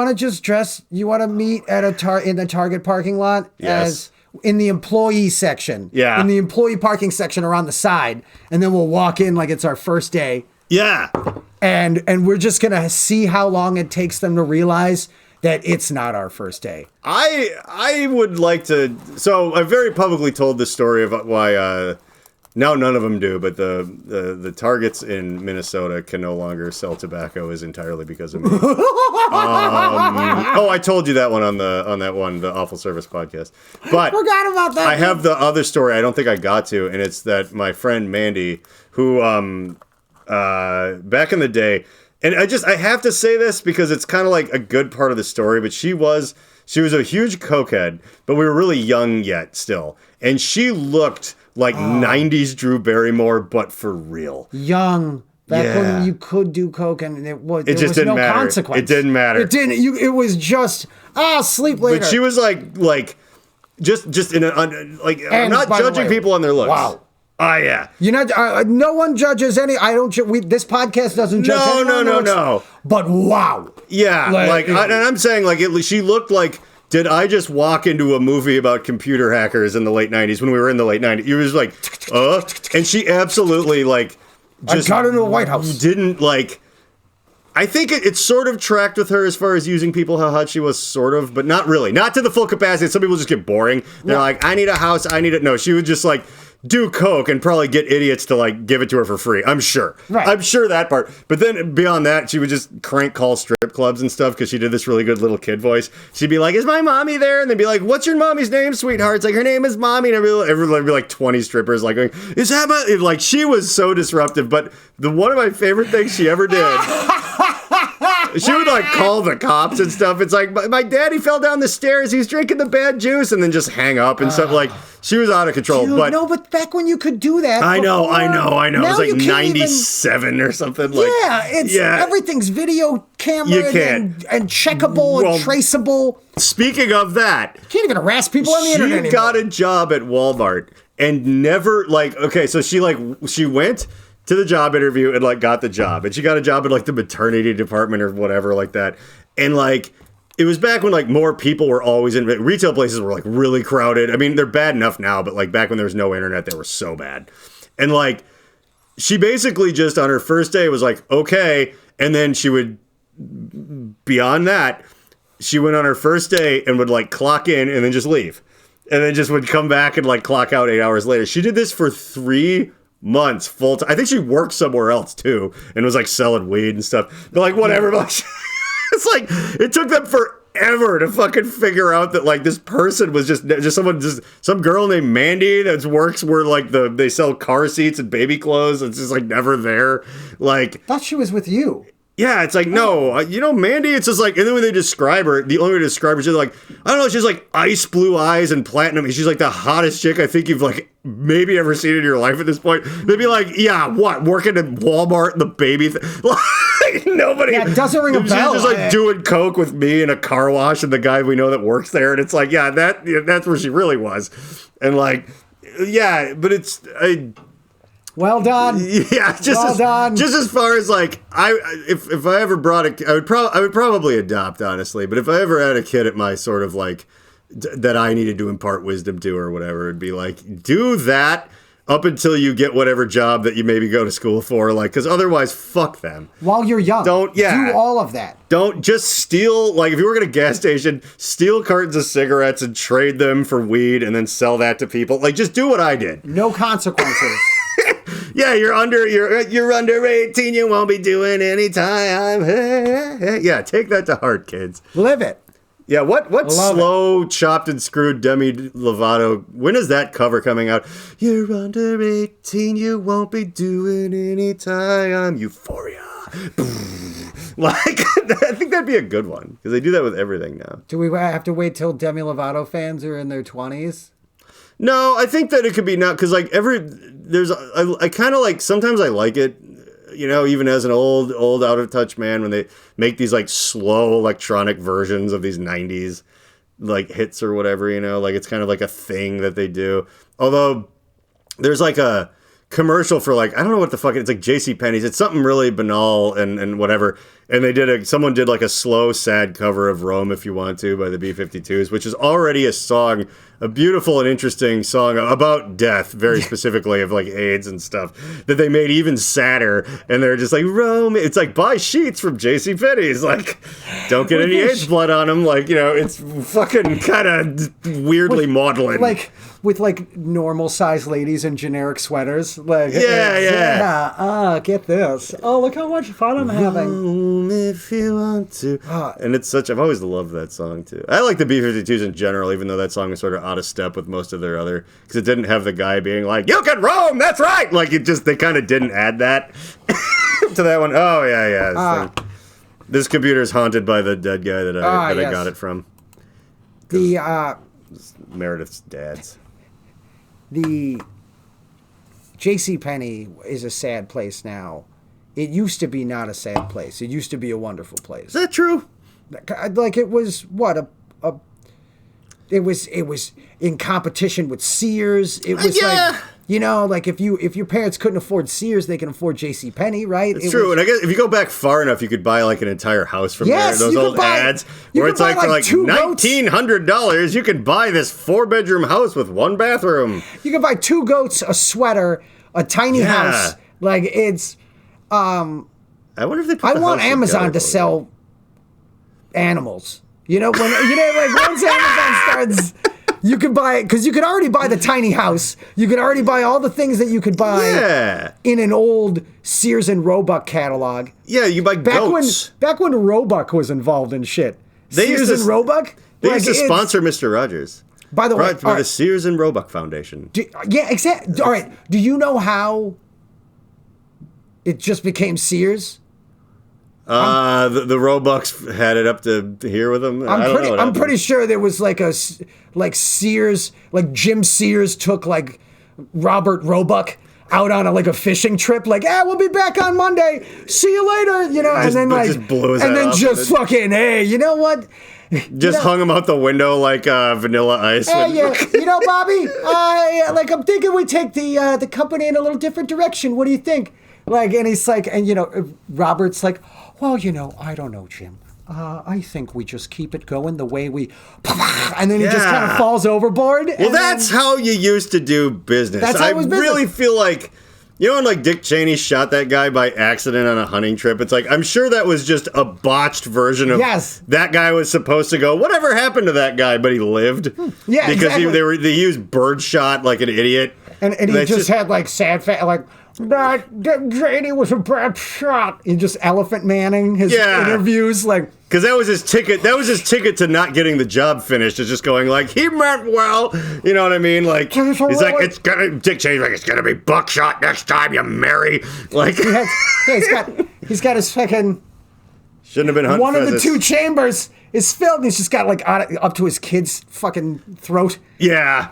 to just dress? You want to meet at in the Target parking lot? Yes. As in the employee section. Yeah. In the employee parking section or on the side, and then we'll walk in like it's our first day. Yeah. And we're just gonna see how long it takes them to realize that it's not our first day. I would like to. So I very publicly told the story of why. Now none of them do, but the Targets in Minnesota can no longer sell tobacco is entirely because of me. I told you that one on the Awful Service podcast. But forgot about that. I have the other story I don't think I got to, and it's that my friend Mandy, who back in the day, and I have to say this because it's kind of like a good part of the story, but she was a huge cokehead, but we were really young yet still, and she looked like 90s Drew Barrymore, but for real. Young. Back when you could do coke and there was no consequence. It didn't matter. It didn't. It was just, sleep later. But she was like just in I'm not judging people on their looks. Wow. Yeah. You know, no one judges any. This podcast doesn't judge anyone. No. But wow. Yeah. And I'm saying she looked like. Did I just walk into a movie about computer hackers in the late 90s when we were in the late 90s? It was like, and she absolutely just I got into the White House. Didn't I think it sort of tracked with her as far as using people, how hot she was, sort of, but not really. Not to the full capacity. Some people just get boring. They're like, I need a house. I need it. No, she would just do coke and probably get idiots to give it to her for free. I'm sure. Right. I'm sure that part. But then beyond that, she would just crank call strip clubs and stuff because she did this really good little kid voice. She'd be like, "Is my mommy there?" And they'd be like, "What's your mommy's name, sweetheart?" It's like, "Her name is Mommy." And everyone would be like 20 strippers going, "Is that my..." She was so disruptive. But one of my favorite things she ever did. She would call the cops and stuff. It's like, my daddy fell down the stairs. He's drinking the bad juice, and then just hang up and stuff. She was out of control. Dude, but back when you could do that. I know. It was 97 or something. Everything's video camera and checkable and traceable. Speaking of that, you can't even harass people on the internet anymore. She got a job at Walmart and never so she went to the job interview and got the job, and she got a job at the maternity department or whatever like that, and it was back when more people were always in retail places were really crowded. I mean, they're bad enough now, but back when there was no internet, they were so bad. And she basically just on her first day was okay, and then she would beyond that, she went on her first day and would clock in and then just leave, and then just would come back and clock out 8 hours later. She did this for 3 months full time. I think she worked somewhere else too and was selling weed and stuff. But whatever. It's it took them forever to fucking figure out that this person was just some girl named Mandy that works where they sell car seats and baby clothes. It's just never there. Thought she was with you. Yeah, it's no, Mandy, it's just and then when they describe her, the only way to describe her, she's I don't know, she's ice blue eyes and platinum, and she's the hottest chick I think you've maybe ever seen in your life at this point. They'd be yeah, what, working at Walmart, the baby nobody. Yeah, it doesn't ring a bell. She's just doing coke with me in a car wash and the guy we know that works there, and it's that's where she really was. And but it's... Well done. Yeah, just as far as if I ever brought I would probably adopt, honestly. But if I ever had a kid at my sort of that I needed to impart wisdom to or whatever, it'd be do that up until you get whatever job that you maybe go to school for, because otherwise, fuck them. While you're young, do all of that. Don't just steal, if you work at a gas station, steal cartons of cigarettes and trade them for weed and then sell that to people. Just do what I did. No consequences. Yeah, you're under 18. You won't be doing any time. Yeah, take that to heart, kids. Live it. Yeah, what slow, chopped and screwed Demi Lovato? When is that cover coming out? You're under 18, you won't be doing any time. Euphoria. Like, I think that'd be a good one because they do that with everything now. Do we have to wait till Demi Lovato fans are in their 20s? No, I think that it could be not because like I kind of like sometimes I like it. Even as an old out of touch man, when they make these like slow electronic versions of these 90s like hits or whatever, like it's kind of like a thing that they do. Although there's like a commercial for like, I don't know what the fuck, it's like JCPenney's. It's something really banal and whatever. And someone did like a slow, sad cover of Rome If You Want To by the B-52s, which is already a song, a beautiful and interesting song about death, very specifically of like AIDS and stuff, that they made even sadder. And they're just like, Rome, it's like, buy sheets from JCPenney's. Like, don't get any AIDS blood on them. Like, it's fucking kind of weirdly maudlin. Like, with like normal sized ladies in generic sweaters. Like, get this. Oh, look how much fun I'm having. If you want to. And it's I've always loved that song too. I like the B-52s in general, even though that song is sort of out of step with most of their other, because it didn't have the guy being like, you can roam, that's right! Like, they kind of didn't add that to that one. Oh, yeah. This computer's haunted by the dead guy that I got it from. Meredith's dad's. The JCPenney is a sad place now. It used to be not a sad place. It used to be a wonderful place. Is that true? Like it was what it was in competition with Sears. It was like, like if your parents couldn't afford Sears, they can afford JCPenney, right? It's true. And I guess if you go back far enough, you could buy like an entire house from there. Those old ads where it's like for like $1,900, you could buy this 4-bedroom house with 1 bathroom. You could buy 2 goats, a sweater, a tiny house. Like it's. I wonder if they. I want Amazon to sell animals. When like once Amazon starts, you could buy, because you could already buy the tiny house. You could already buy all the things that you could buy in an old Sears and Roebuck catalog. Yeah, you buy goats. Back when Roebuck was involved in shit. Sears and Roebuck. They used to sponsor Mr. Rogers. By the way, by the Sears and Roebuck Foundation. Exactly. All right. Do you know how it just became Sears? The Roebucks had it up to here with them. I'm pretty sure there was like Sears, like Jim Sears took like Robert Roebuck out on a fishing trip. Like, we'll be back on Monday. See you later. And then just blew his head off fucking, hey, you know what? Just hung him out the window like Vanilla Ice. Hey, Bobby, I'm thinking we take the company in a little different direction. What do you think? Like, and he's like, and Robert's like, well, I don't know, Jim. I think we just keep it going the way we, and then he just kind of falls overboard. Well, that's how you used to do business. That's how it was business. Really feel like, when like Dick Cheney shot that guy by accident on a hunting trip, it's like, I'm sure that was just a botched version of that guy was supposed to go, whatever happened to that guy, but he lived. Yeah, because exactly. They used birdshot like an idiot. And he just had like sad face, like, Dick Cheney was a bad shot. He just Elephant Manning his interviews, like, because that was his ticket. That was his ticket to not getting the job finished. It's just going like, he meant well. You know what I mean? Like, he's like, Dick Cheney's like, it's gonna be buckshot next time you marry. Like, he's got his fucking. Shouldn't have been hunting one of the 2 chambers is filled, and he's just got like up to his kid's fucking throat. Yeah.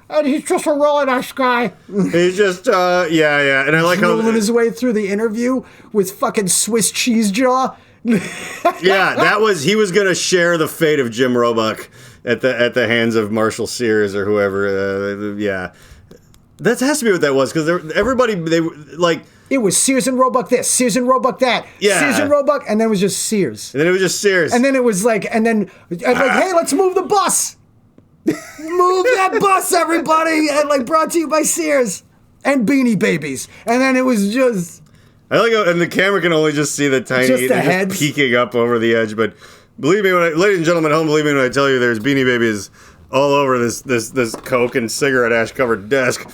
And he's just a really nice guy. He's just, And I like how rolling his way through the interview with fucking Swiss cheese jaw. He was gonna share the fate of Jim Roebuck at the hands of Marshall Sears or whoever. That has to be what that was, because they like. It was Sears and Roebuck this, Sears and Roebuck that, Sears and Roebuck, and then it was just Sears. And then it was just Sears. And then it was like, hey, let's move the bus. Move that bus, everybody. And brought to you by Sears and Beanie Babies. And then it was just. I like how, and the camera can only just see the tiny, just the heads just peeking up over the edge. But believe me, ladies and gentlemen at home, believe me when I tell you, there's Beanie Babies all over this Coke and cigarette ash covered desk.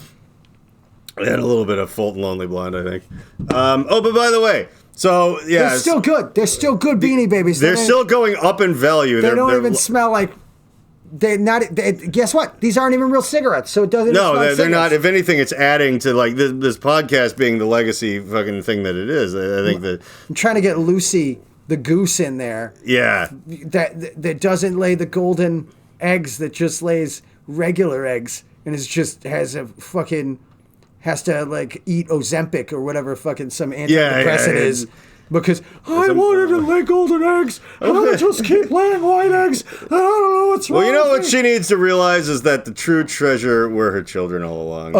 And a little bit of Fulton Lonely Blonde, I think. But by the way, so yeah, they're still good. They're still good Beanie Babies. They're still going up in value. They don't even smell like. They're not. Guess what? These aren't even real cigarettes, so it doesn't. No, they're not. If anything, it's adding to like this podcast being the legacy fucking thing that it is. I think that I'm trying to get Lucy the goose in there. Yeah. That doesn't lay the golden eggs. That just lays regular eggs, and is just has to like eat Ozempic or whatever fucking some antidepressant is. Because I wanted to lay golden eggs, and I just keep laying white eggs, and I don't know what's wrong. Well, you know what she needs to realize is that the true treasure were her children all along.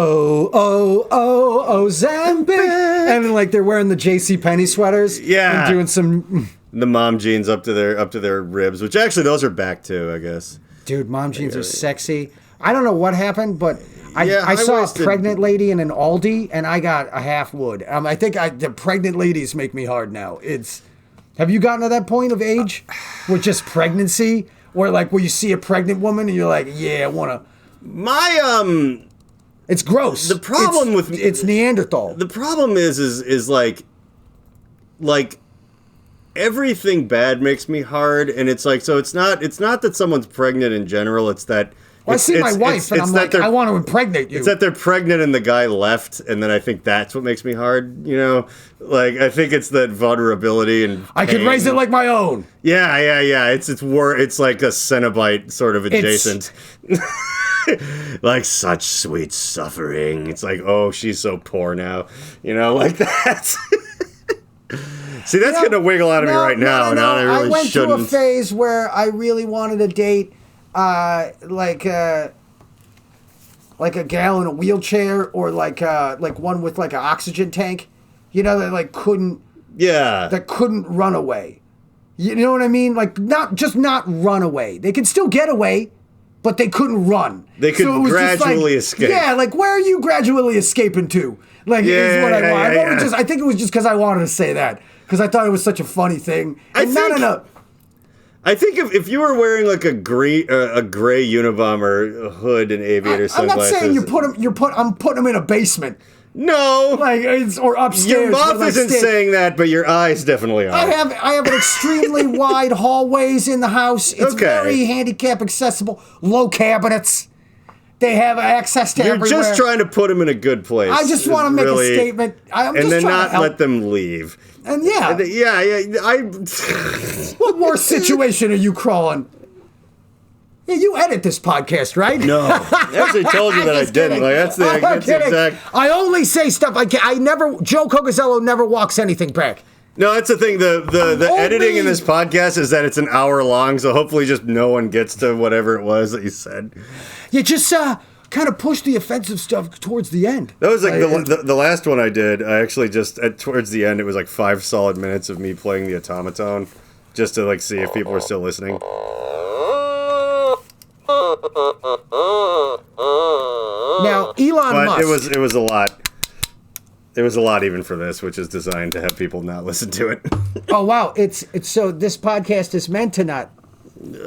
Ozempic. And like they're wearing the JCPenney sweaters. Yeah. And doing some... The mom jeans up to their ribs, which actually those are back too, I guess. Dude, mom jeans are sexy. I don't know what happened, but... I saw a pregnant lady in an Aldi, and I got a half wood. I think the pregnant ladies make me hard now. Have you gotten to that point of age with just pregnancy, where you see a pregnant woman and you're like, yeah, I want to. It's gross. The problem it's Neanderthal. The problem is like everything bad makes me hard, and it's like so. It's not that someone's pregnant in general. It's that. Well, I see my wife, and I'm like, I want to impregnate you. It's that they're pregnant and the guy left, and then I think that's what makes me hard, you know? Like, I think it's that vulnerability and I could raise it like my own. Yeah. It's like a Cenobite sort of adjacent. Like, such sweet suffering. It's like, oh, she's so poor now. You know, like that. See, that's going to wiggle out of me right now. Now I really went shouldn't. through a phase where I really wanted to date... like a gal in a wheelchair, or like one with like an oxygen tank, you know, that couldn't run away. You know what I mean? Like not run away. They could still get away, but they couldn't run. They could gradually escape. Yeah, like where are you gradually escaping to? Like is what I want. I think it was just because I wanted to say that because I thought it was such a funny thing. I think if you were wearing like a gray Unabomber hood and aviator sunglasses, I'm not saying I'm putting them in a basement. No, or upstairs. Your mouth isn't saying that, but your eyes definitely are. I have an extremely wide hallways in the house. It's very handicap accessible. Low cabinets. They have access to everywhere. You're just trying to put them in a good place. I just want to make a statement. And then not let them leave. And what more situation are you crawling? Yeah, you edit this podcast, right? No, I actually told you that I didn't. Like that's the exact. I only say stuff. Joe Cocozzello never walks anything back. No, that's the thing. The editing in this podcast is that it's an hour long, so hopefully just no one gets to whatever it was that you said. You just kind of push the offensive stuff towards the end. That was like the last one I did. I actually just towards the end, it was like 5 solid minutes of me playing the automaton, just to see if people were still listening. Now, Elon Musk. It was a lot. It was a lot even for this, which is designed to have people not listen to it. Oh wow! It's so this podcast is meant to not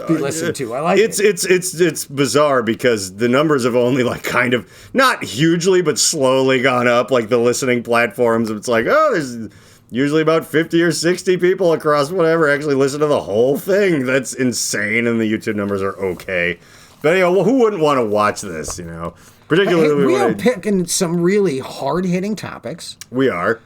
be listened to. I like it. It's bizarre because the numbers have only kind of not hugely but slowly gone up. Like the listening platforms, it's like there's usually about 50 or 60 people across whatever actually listen to the whole thing. That's insane, and the YouTube numbers are okay. But anyway, who wouldn't want to watch this? You know, particularly we are picking some really hard-hitting topics. We are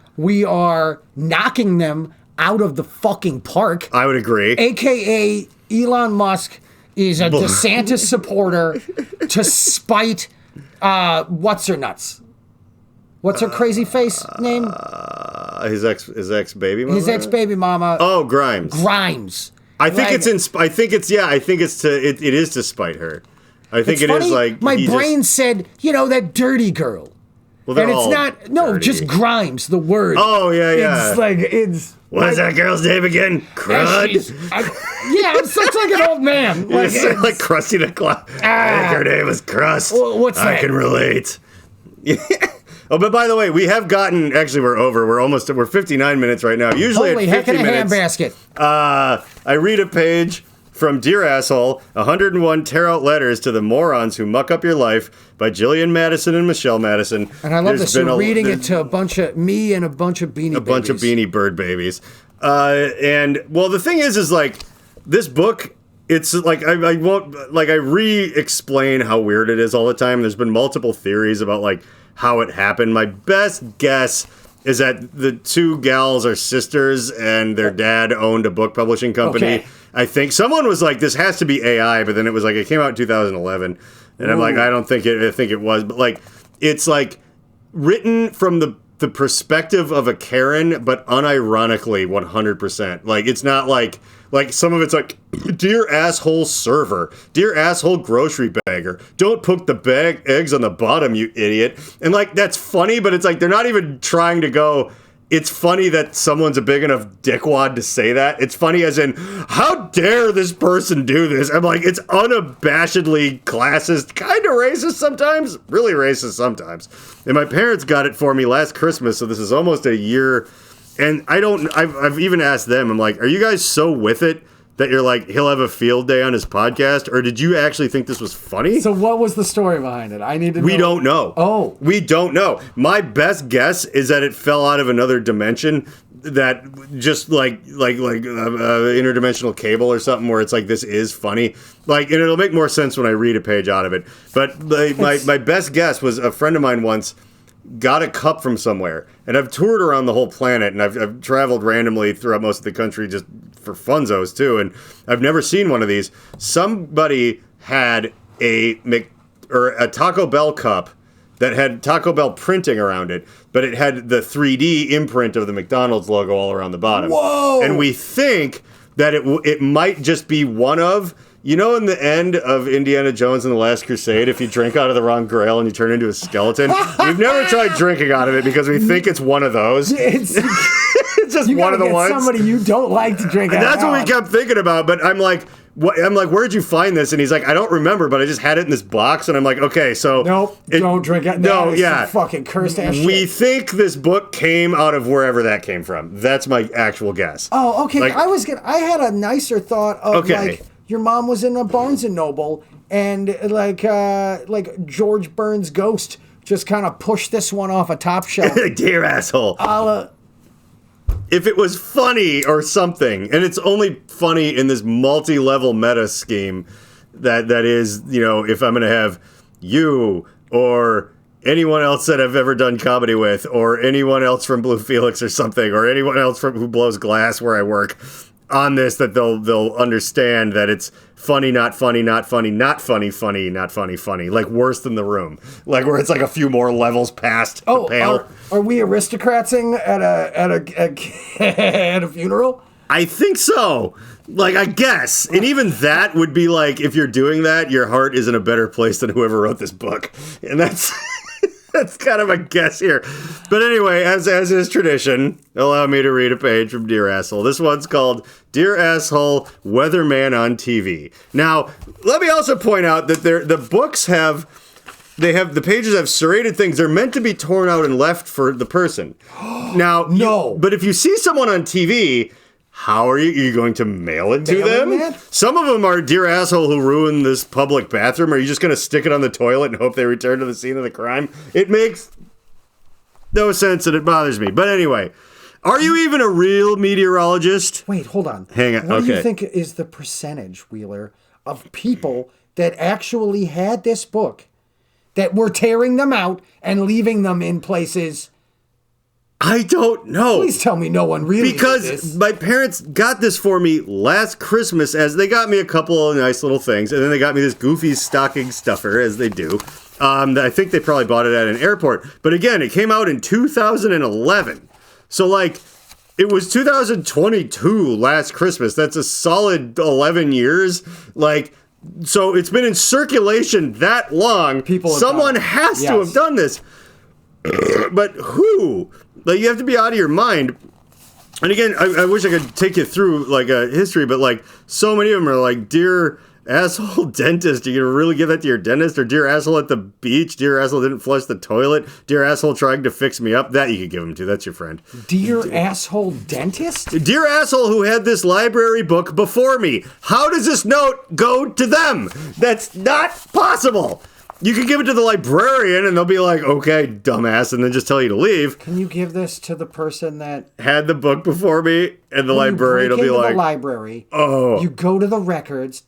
knocking them out of the fucking park. I would agree. AKA Elon Musk is a DeSantis supporter to spite what's her nuts? What's her crazy face name? His ex baby mama. His ex baby mama. Oh, Grimes. I think it is to spite her. I think it is my brain said, that dirty girl. Well, and it's not dirty. Just Grimes, the word. Oh yeah. It's what's that girl's name again? Crud. I'm such like an old man. Like Krusty the Clown. I think her name was Crust. What's that? I can relate. Oh, but by the way, we have gotten. Actually, we're 59 minutes right now. Usually Holy at 50 heck in a minutes. handbasket. I read a page from Dear Asshole, 101 Tear-Out Letters to the Morons Who Muck Up Your Life by Jillian Madison and Michelle Madison. And I love this. You're reading it to a bunch of me and a bunch of Beanie Babies. A bunch of Beanie Bird babies. And, well, the thing is like, this book... It's like I won't like I re-explain how weird it is all the time. There's been multiple theories about like how it happened. My best guess is that the two gals are sisters and their dad owned a book publishing company. Okay. I think someone was like, this has to be AI, but then it was like it came out in 2011, and I'm like, I don't think it. I think it was, but like it's like written from the perspective of a Karen, but unironically 100%. Like it's not like some of it's like, dear asshole server, dear asshole grocery bagger, don't put the eggs on the bottom, you idiot. And like that's funny, but it's like they're not even trying to go, it's funny that someone's a big enough dickwad to say that. It's funny as in, how dare this person do this? I'm like, it's unabashedly classist, kind of racist sometimes, really racist sometimes. And my parents got it for me last Christmas, so this is almost a year. And I've even asked them, I'm like, are you guys so with it that you're like, he'll have a field day on his podcast? Or did you actually think this was funny? So what was the story behind it? I need to know. We don't know. Oh. We don't know. My best guess is that it fell out of another dimension, that just like interdimensional cable or something, where it's like, this is funny. Like, and it'll make more sense when I read a page out of it. But my best guess was a friend of mine once got a cup from somewhere, and I've toured around the whole planet, and I've traveled randomly throughout most of the country just for funzos too, and I've never seen one of these. Somebody had a Taco Bell cup that had Taco Bell printing around it, but it had the 3D imprint of the McDonald's logo all around the bottom. Whoa! And we think that it might just be one of... You know, in the end of Indiana Jones and the Last Crusade, if you drink out of the wrong grail and you turn into a skeleton, we've never tried drinking out of it because we think it's one of those. It's just one of the ones. Somebody you don't like to drink out of. That's what we kept thinking about. But I'm like, where'd you find this? And he's like, I don't remember, but I just had it in this box. And I'm like, okay, so nope, don't drink it. No, yeah, fucking cursed ass shit. We think this book came out of wherever that came from. That's my actual guess. Oh, okay. Like, I had a nicer thought of like, your mom was in a Barnes and Noble, and like George Burns' Ghost just kind of pushed this one off a top shelf. Dear asshole. If it was funny or something, and it's only funny in this multi-level meta scheme that is, you know, if I'm going to have you or anyone else that I've ever done comedy with, or anyone else from Blue Felix or something, or anyone else who blows glass where I work on this, that they'll understand that it's funny, not funny, not funny, not funny, funny, not funny, funny, like worse than The Room, like where it's like a few more levels past the pale. Are we aristocratsing at a funeral? I think so. Like, I guess. And even that would be like, if you're doing that, your heart is in a better place than whoever wrote this book. And that's that's kind of a guess here. But anyway, as is tradition, allow me to read a page from Dear Asshole. This one's called Dear Asshole, Weatherman on TV. Now, let me also point out that the books the pages have serrated things. They're meant to be torn out and left for the person. Now, no. But if you see someone on TV, how are you going to mail it to them? Some of them are Dear Asshole who ruined this public bathroom. Are you just going to stick it on the toilet and hope they return to the scene of the crime? It makes no sense, and it bothers me. But anyway, are you even a real meteorologist? Wait, hold on. Hang on. What do you think is the percentage, Wheeler, of people that actually had this book that were tearing them out and leaving them in places? I don't know. Please tell me no one really Because did this. My parents got this for me last Christmas, as they got me a couple of nice little things, and then they got me this goofy stocking stuffer, as they do. I think they probably bought it at an airport. But again, it came out in 2011. So, like, it was 2022 last Christmas. That's a solid 11 years. Like, so it's been in circulation that long. Someone has to have done this. But who? Like, you have to be out of your mind. And again, I wish I could take you through like a history, but like so many of them are like Dear asshole dentist. Are you gonna really give that to your dentist? Or dear asshole at the beach? Dear asshole didn't flush the toilet? Dear asshole trying to fix me up? That you could give him to. That's your friend. Dear asshole dentist? Dear asshole who had this library book before me. How does this note go to them? That's not possible. You can give it to the librarian and they'll be like, okay, dumbass, and then just tell you to leave. Can you give this to the person that had the book before me? And the librarian will be like, the library. Oh. You go to the records.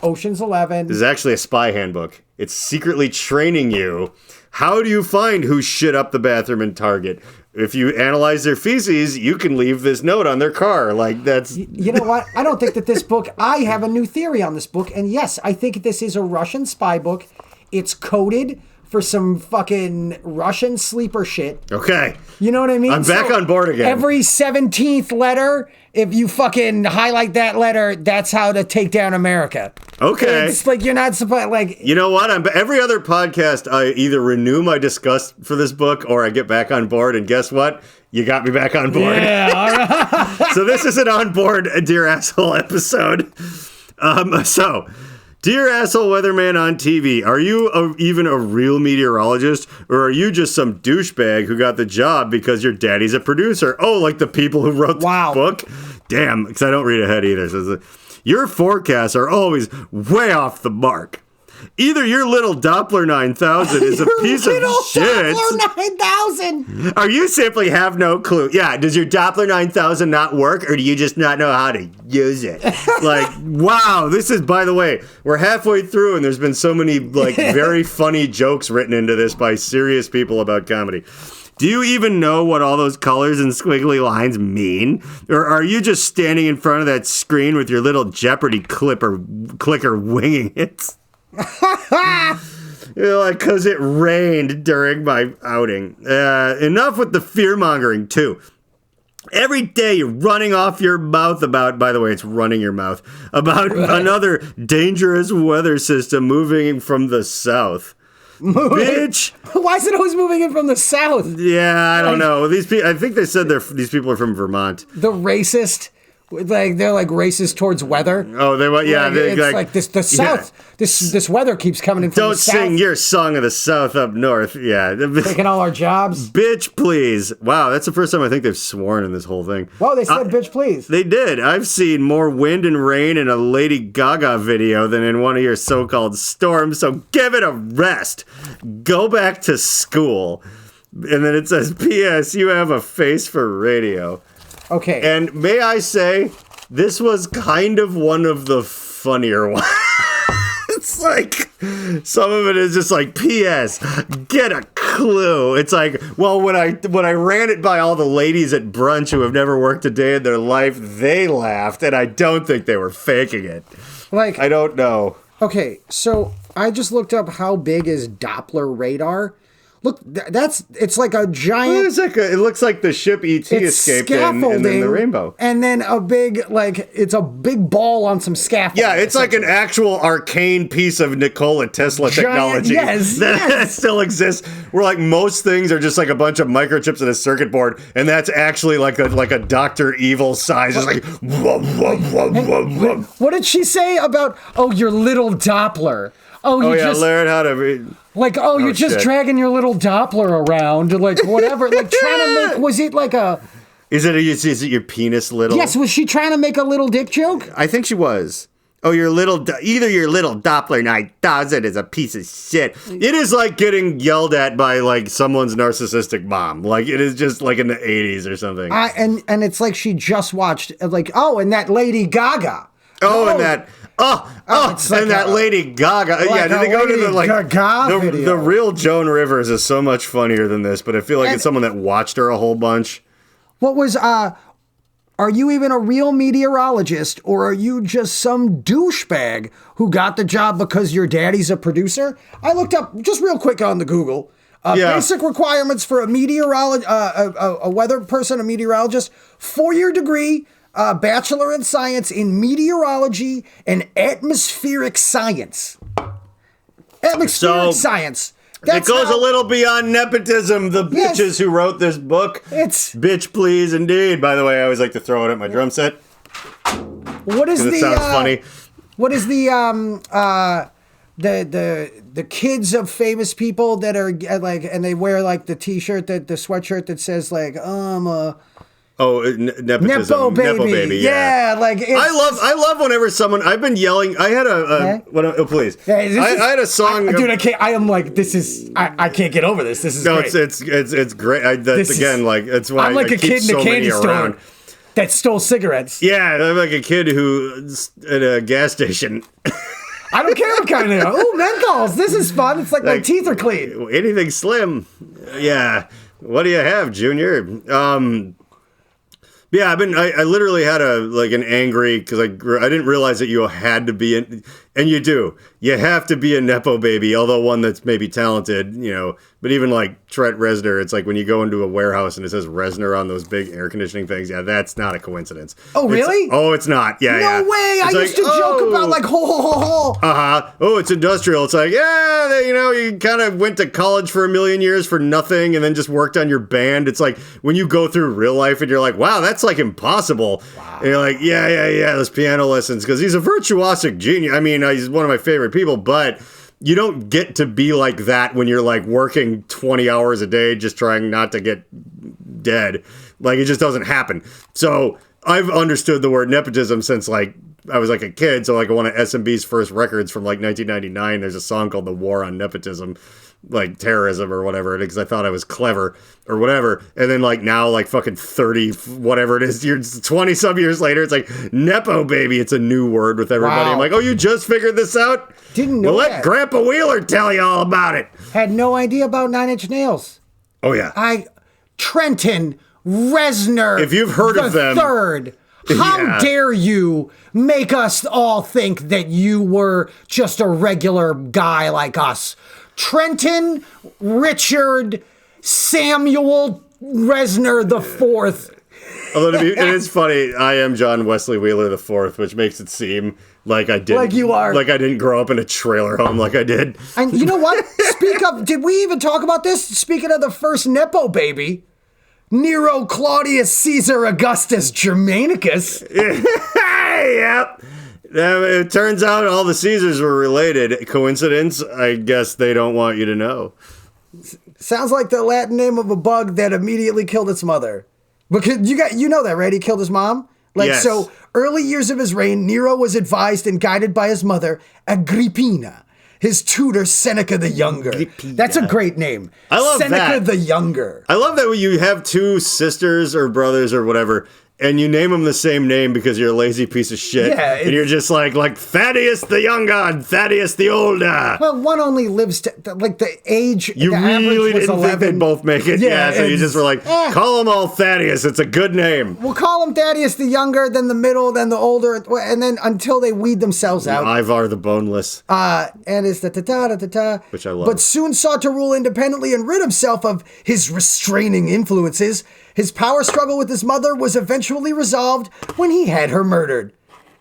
Ocean's 11. This is actually a spy handbook. It's secretly training you. How do you find who shit up the bathroom in Target? If you analyze their feces, you can leave this note on their car. Like, that's... You know what? I don't think that this book... I have a new theory on this book. And yes, I think this is a Russian spy book. It's coded for some fucking Russian sleeper shit. Okay. You know what I mean? I'm back on board again. Every 17th letter, if you fucking highlight that letter, that's how to take down America. Okay. It's like you're not supposed... Like, you know what? Every other podcast, I either renew my disgust for this book or I get back on board. And guess what? You got me back on board. Yeah, all right. So this is an on board Dear Asshole episode. So... Dear asshole weatherman on TV, are you even a real meteorologist, or are you just some douchebag who got the job because your daddy's a producer? Oh, like the people who wrote the book? Damn, because I don't read ahead either. So your forecasts are always way off the mark. Either your little Doppler 9000 is a piece of shit. Doppler 9000! Or you simply have no clue. Yeah, does your Doppler 9000 not work, or do you just not know how to use it? Like, wow, this is, by the way, we're halfway through, and there's been so many, like, very funny jokes written into this by serious people about comedy. Do you even know what all those colors and squiggly lines mean? Or are you just standing in front of that screen with your little Jeopardy clicker winging it? Like, because it rained during my outing. Enough with the fear-mongering, too. Every day you're running off your mouth about, by the way, it's running your mouth, about another dangerous weather system moving from the south. Bitch! Why is it always moving in from the south? Yeah, I don't know. These people, I think they said these people are from Vermont. The racist... Like they're like racist towards weather. Oh, they want it's like this. The South. Yeah. This weather keeps coming in from the south. Don't sing your song of the South up north. Yeah, taking all our jobs. Bitch, please. Wow, that's the first time I think they've sworn in this whole thing. Well, they said bitch, please. They did. I've seen more wind and rain in a Lady Gaga video than in one of your so-called storms. So give it a rest. Go back to school. And then it says, P.S. You have a face for radio. Okay. And may I say, this was kind of one of the funnier ones. It's like, some of it is just like, P.S. Get a clue. It's like, well, when I ran it by all the ladies at brunch who have never worked a day in their life, they laughed, and I don't think they were faking it. Like, I don't know. Okay, so I just looked up how big is Doppler radar. Look, it's like a giant... It looks like the ship E.T. escaped in, and then the rainbow. And then a big, it's a big ball on some scaffolding. Yeah, it's like an actual arcane piece of Nikola Tesla technology that still exists. Where like most things are just like a bunch of microchips in a circuit board, and that's actually like a Dr. Evil size. Just like... What did she say about, your little Doppler? Learn how to read. Like, you're just dragging your little Doppler around, like, whatever. Like, trying to make, was it like a... Is it your penis little? Yes, was she trying to make a little dick joke? I think she was. Either your little Doppler 9000 is a piece of shit. It is like getting yelled at by, like, someone's narcissistic mom. Like, it is just, like, in the 80s or something. And it's like she just watched, like, and that Lady Gaga. And that... and that Lady Gaga. Like did they go to the Gaga video. The real Joan Rivers is so much funnier than this, but I feel like it's someone that watched her a whole bunch. What was are you even a real meteorologist, or are you just some douchebag who got the job because your daddy's a producer? I looked up just real quick on the Google. Basic requirements for a weather person, a meteorologist: 4-year degree. Bachelor in Science in Meteorology and Atmospheric Science. Science. It goes a little beyond nepotism. The bitches who wrote this book. It's... Bitch, please, indeed. By the way, I always like to throw it at my drum set. What is it sounds funny. What is the kids of famous people that are like, and they wear like the T-shirt, the sweatshirt that says like, nepotism. Nepo baby. Yeah, like I love whenever someone. I've been yelling. I had please. Yeah, I had a song. Dude, I can't. I am like, this is. I can't get over this. This is great. It's great. It's why I'm like I a kid in so a candy store around. that stole cigarettes. Yeah, I'm like a kid who's at a gas station. I don't care what kind of. Oh, menthols. This is fun. It's like my teeth are clean. Anything slim. Yeah. What do you have, Junior? Yeah, I literally had an angry, because I didn't realize that you had to be and you do. You have to be a Nepo baby, although one that's maybe talented, but even like Trent Reznor, it's like when you go into a warehouse and it says Reznor on those big air conditioning things, yeah, that's not a coincidence. Oh, really? It's not. Yeah, no way. It's I used to joke about like, ho, ho, ho, ho. Uh-huh. Oh, it's industrial. It's like, yeah, you kind of went to college for a million years for nothing and then just worked on your band. It's like when you go through real life and you're like, wow, that's like impossible. Wow. And you're like, yeah, those piano lessons, because he's a virtuosic genius. I mean, he's one of my favorite people, but you don't get to be like that when you're like working 20 hours a day just trying not to get dead. Like, it just doesn't happen. So I've understood the word nepotism since like I was like a kid. So like one of SMB's first records from like 1999, there's a song called The War on Nepotism, like terrorism or whatever, because I thought I was clever or whatever. And then like now, like fucking 30, whatever it is, 20 some years later, it's like Nepo baby. It's a new word with everybody. Wow. I'm like, oh, you just figured this out? Didn't know let Grandpa Wheeler tell you all about it. Had no idea about Nine Inch Nails. Oh yeah. Trenton Reznor. If you've heard of them. Third. How dare you make us all think that you were just a regular guy like us? Trenton Richard Samuel Reznor the Fourth. Although it is funny, I am John Wesley Wheeler the Fourth, which makes it seem like I didn't. Like you are. Like I didn't grow up in a trailer home like I did. And you know what? Did we even talk about this? Speaking of the first Nepo baby, Nero Claudius Caesar Augustus Germanicus. Yep. It turns out all the Caesars were related. Coincidence? I guess they don't want you to know. Sounds like the Latin name of a bug that immediately killed its mother. Because you know that, right? He killed his mom? Yes. So early years of his reign, Nero was advised and guided by his mother, Agrippina, his tutor, Seneca the Younger. Agrippina. That's a great name. I love Seneca the Younger. I love that when you have two sisters or brothers or whatever, and you name them the same name because you're a lazy piece of shit. Yeah, and you're just like Thaddeus the Younger and Thaddeus the Older. Well, one only lives like the age. You really didn't 11. Think they'd both make it. Yeah, so you just were like, call them all Thaddeus. It's a good name. We'll call them Thaddeus the Younger, then the middle, then the older, and then until they weed themselves out. Ivar the Boneless. And it's the which I love. But soon sought to rule independently and rid himself of his restraining influences. His power struggle with his mother was eventually resolved when he had her murdered.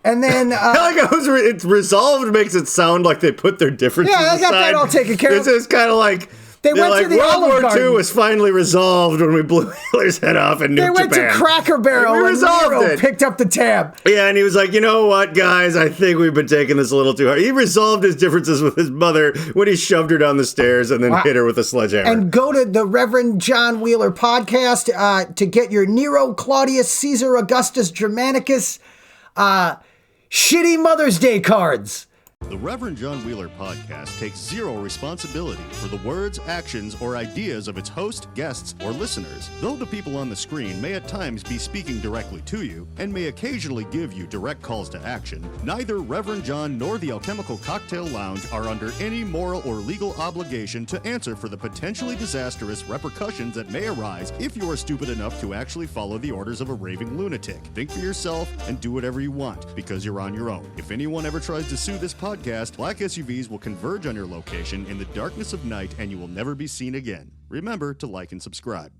And then... it's resolved makes it sound like they put their differences aside. Yeah, I got that all taken care of. It's just kind of like... They went to the World Olive War Garden. II was finally resolved when we blew Hitler's head off and nuked Japan. They went to Cracker Barrel and Nero picked up the tab. Yeah, and he was like, you know what, guys? I think we've been taking this a little too hard. He resolved his differences with his mother when he shoved her down the stairs and then hit her with a sledgehammer. And go to the Reverend John Wheeler podcast to get your Nero Claudius Caesar Augustus Germanicus shitty Mother's Day cards. The Reverend John Wheeler podcast takes zero responsibility for the words, actions, or ideas of its host, guests, or listeners. Though the people on the screen may at times be speaking directly to you and may occasionally give you direct calls to action, neither Reverend John nor the Alchemical Cocktail Lounge are under any moral or legal obligation to answer for the potentially disastrous repercussions that may arise if you are stupid enough to actually follow the orders of a raving lunatic. Think for yourself and do whatever you want, because you're on your own. If anyone ever tries to sue this podcast, black SUVs will converge on your location in the darkness of night and you will never be seen again. Remember to like and subscribe.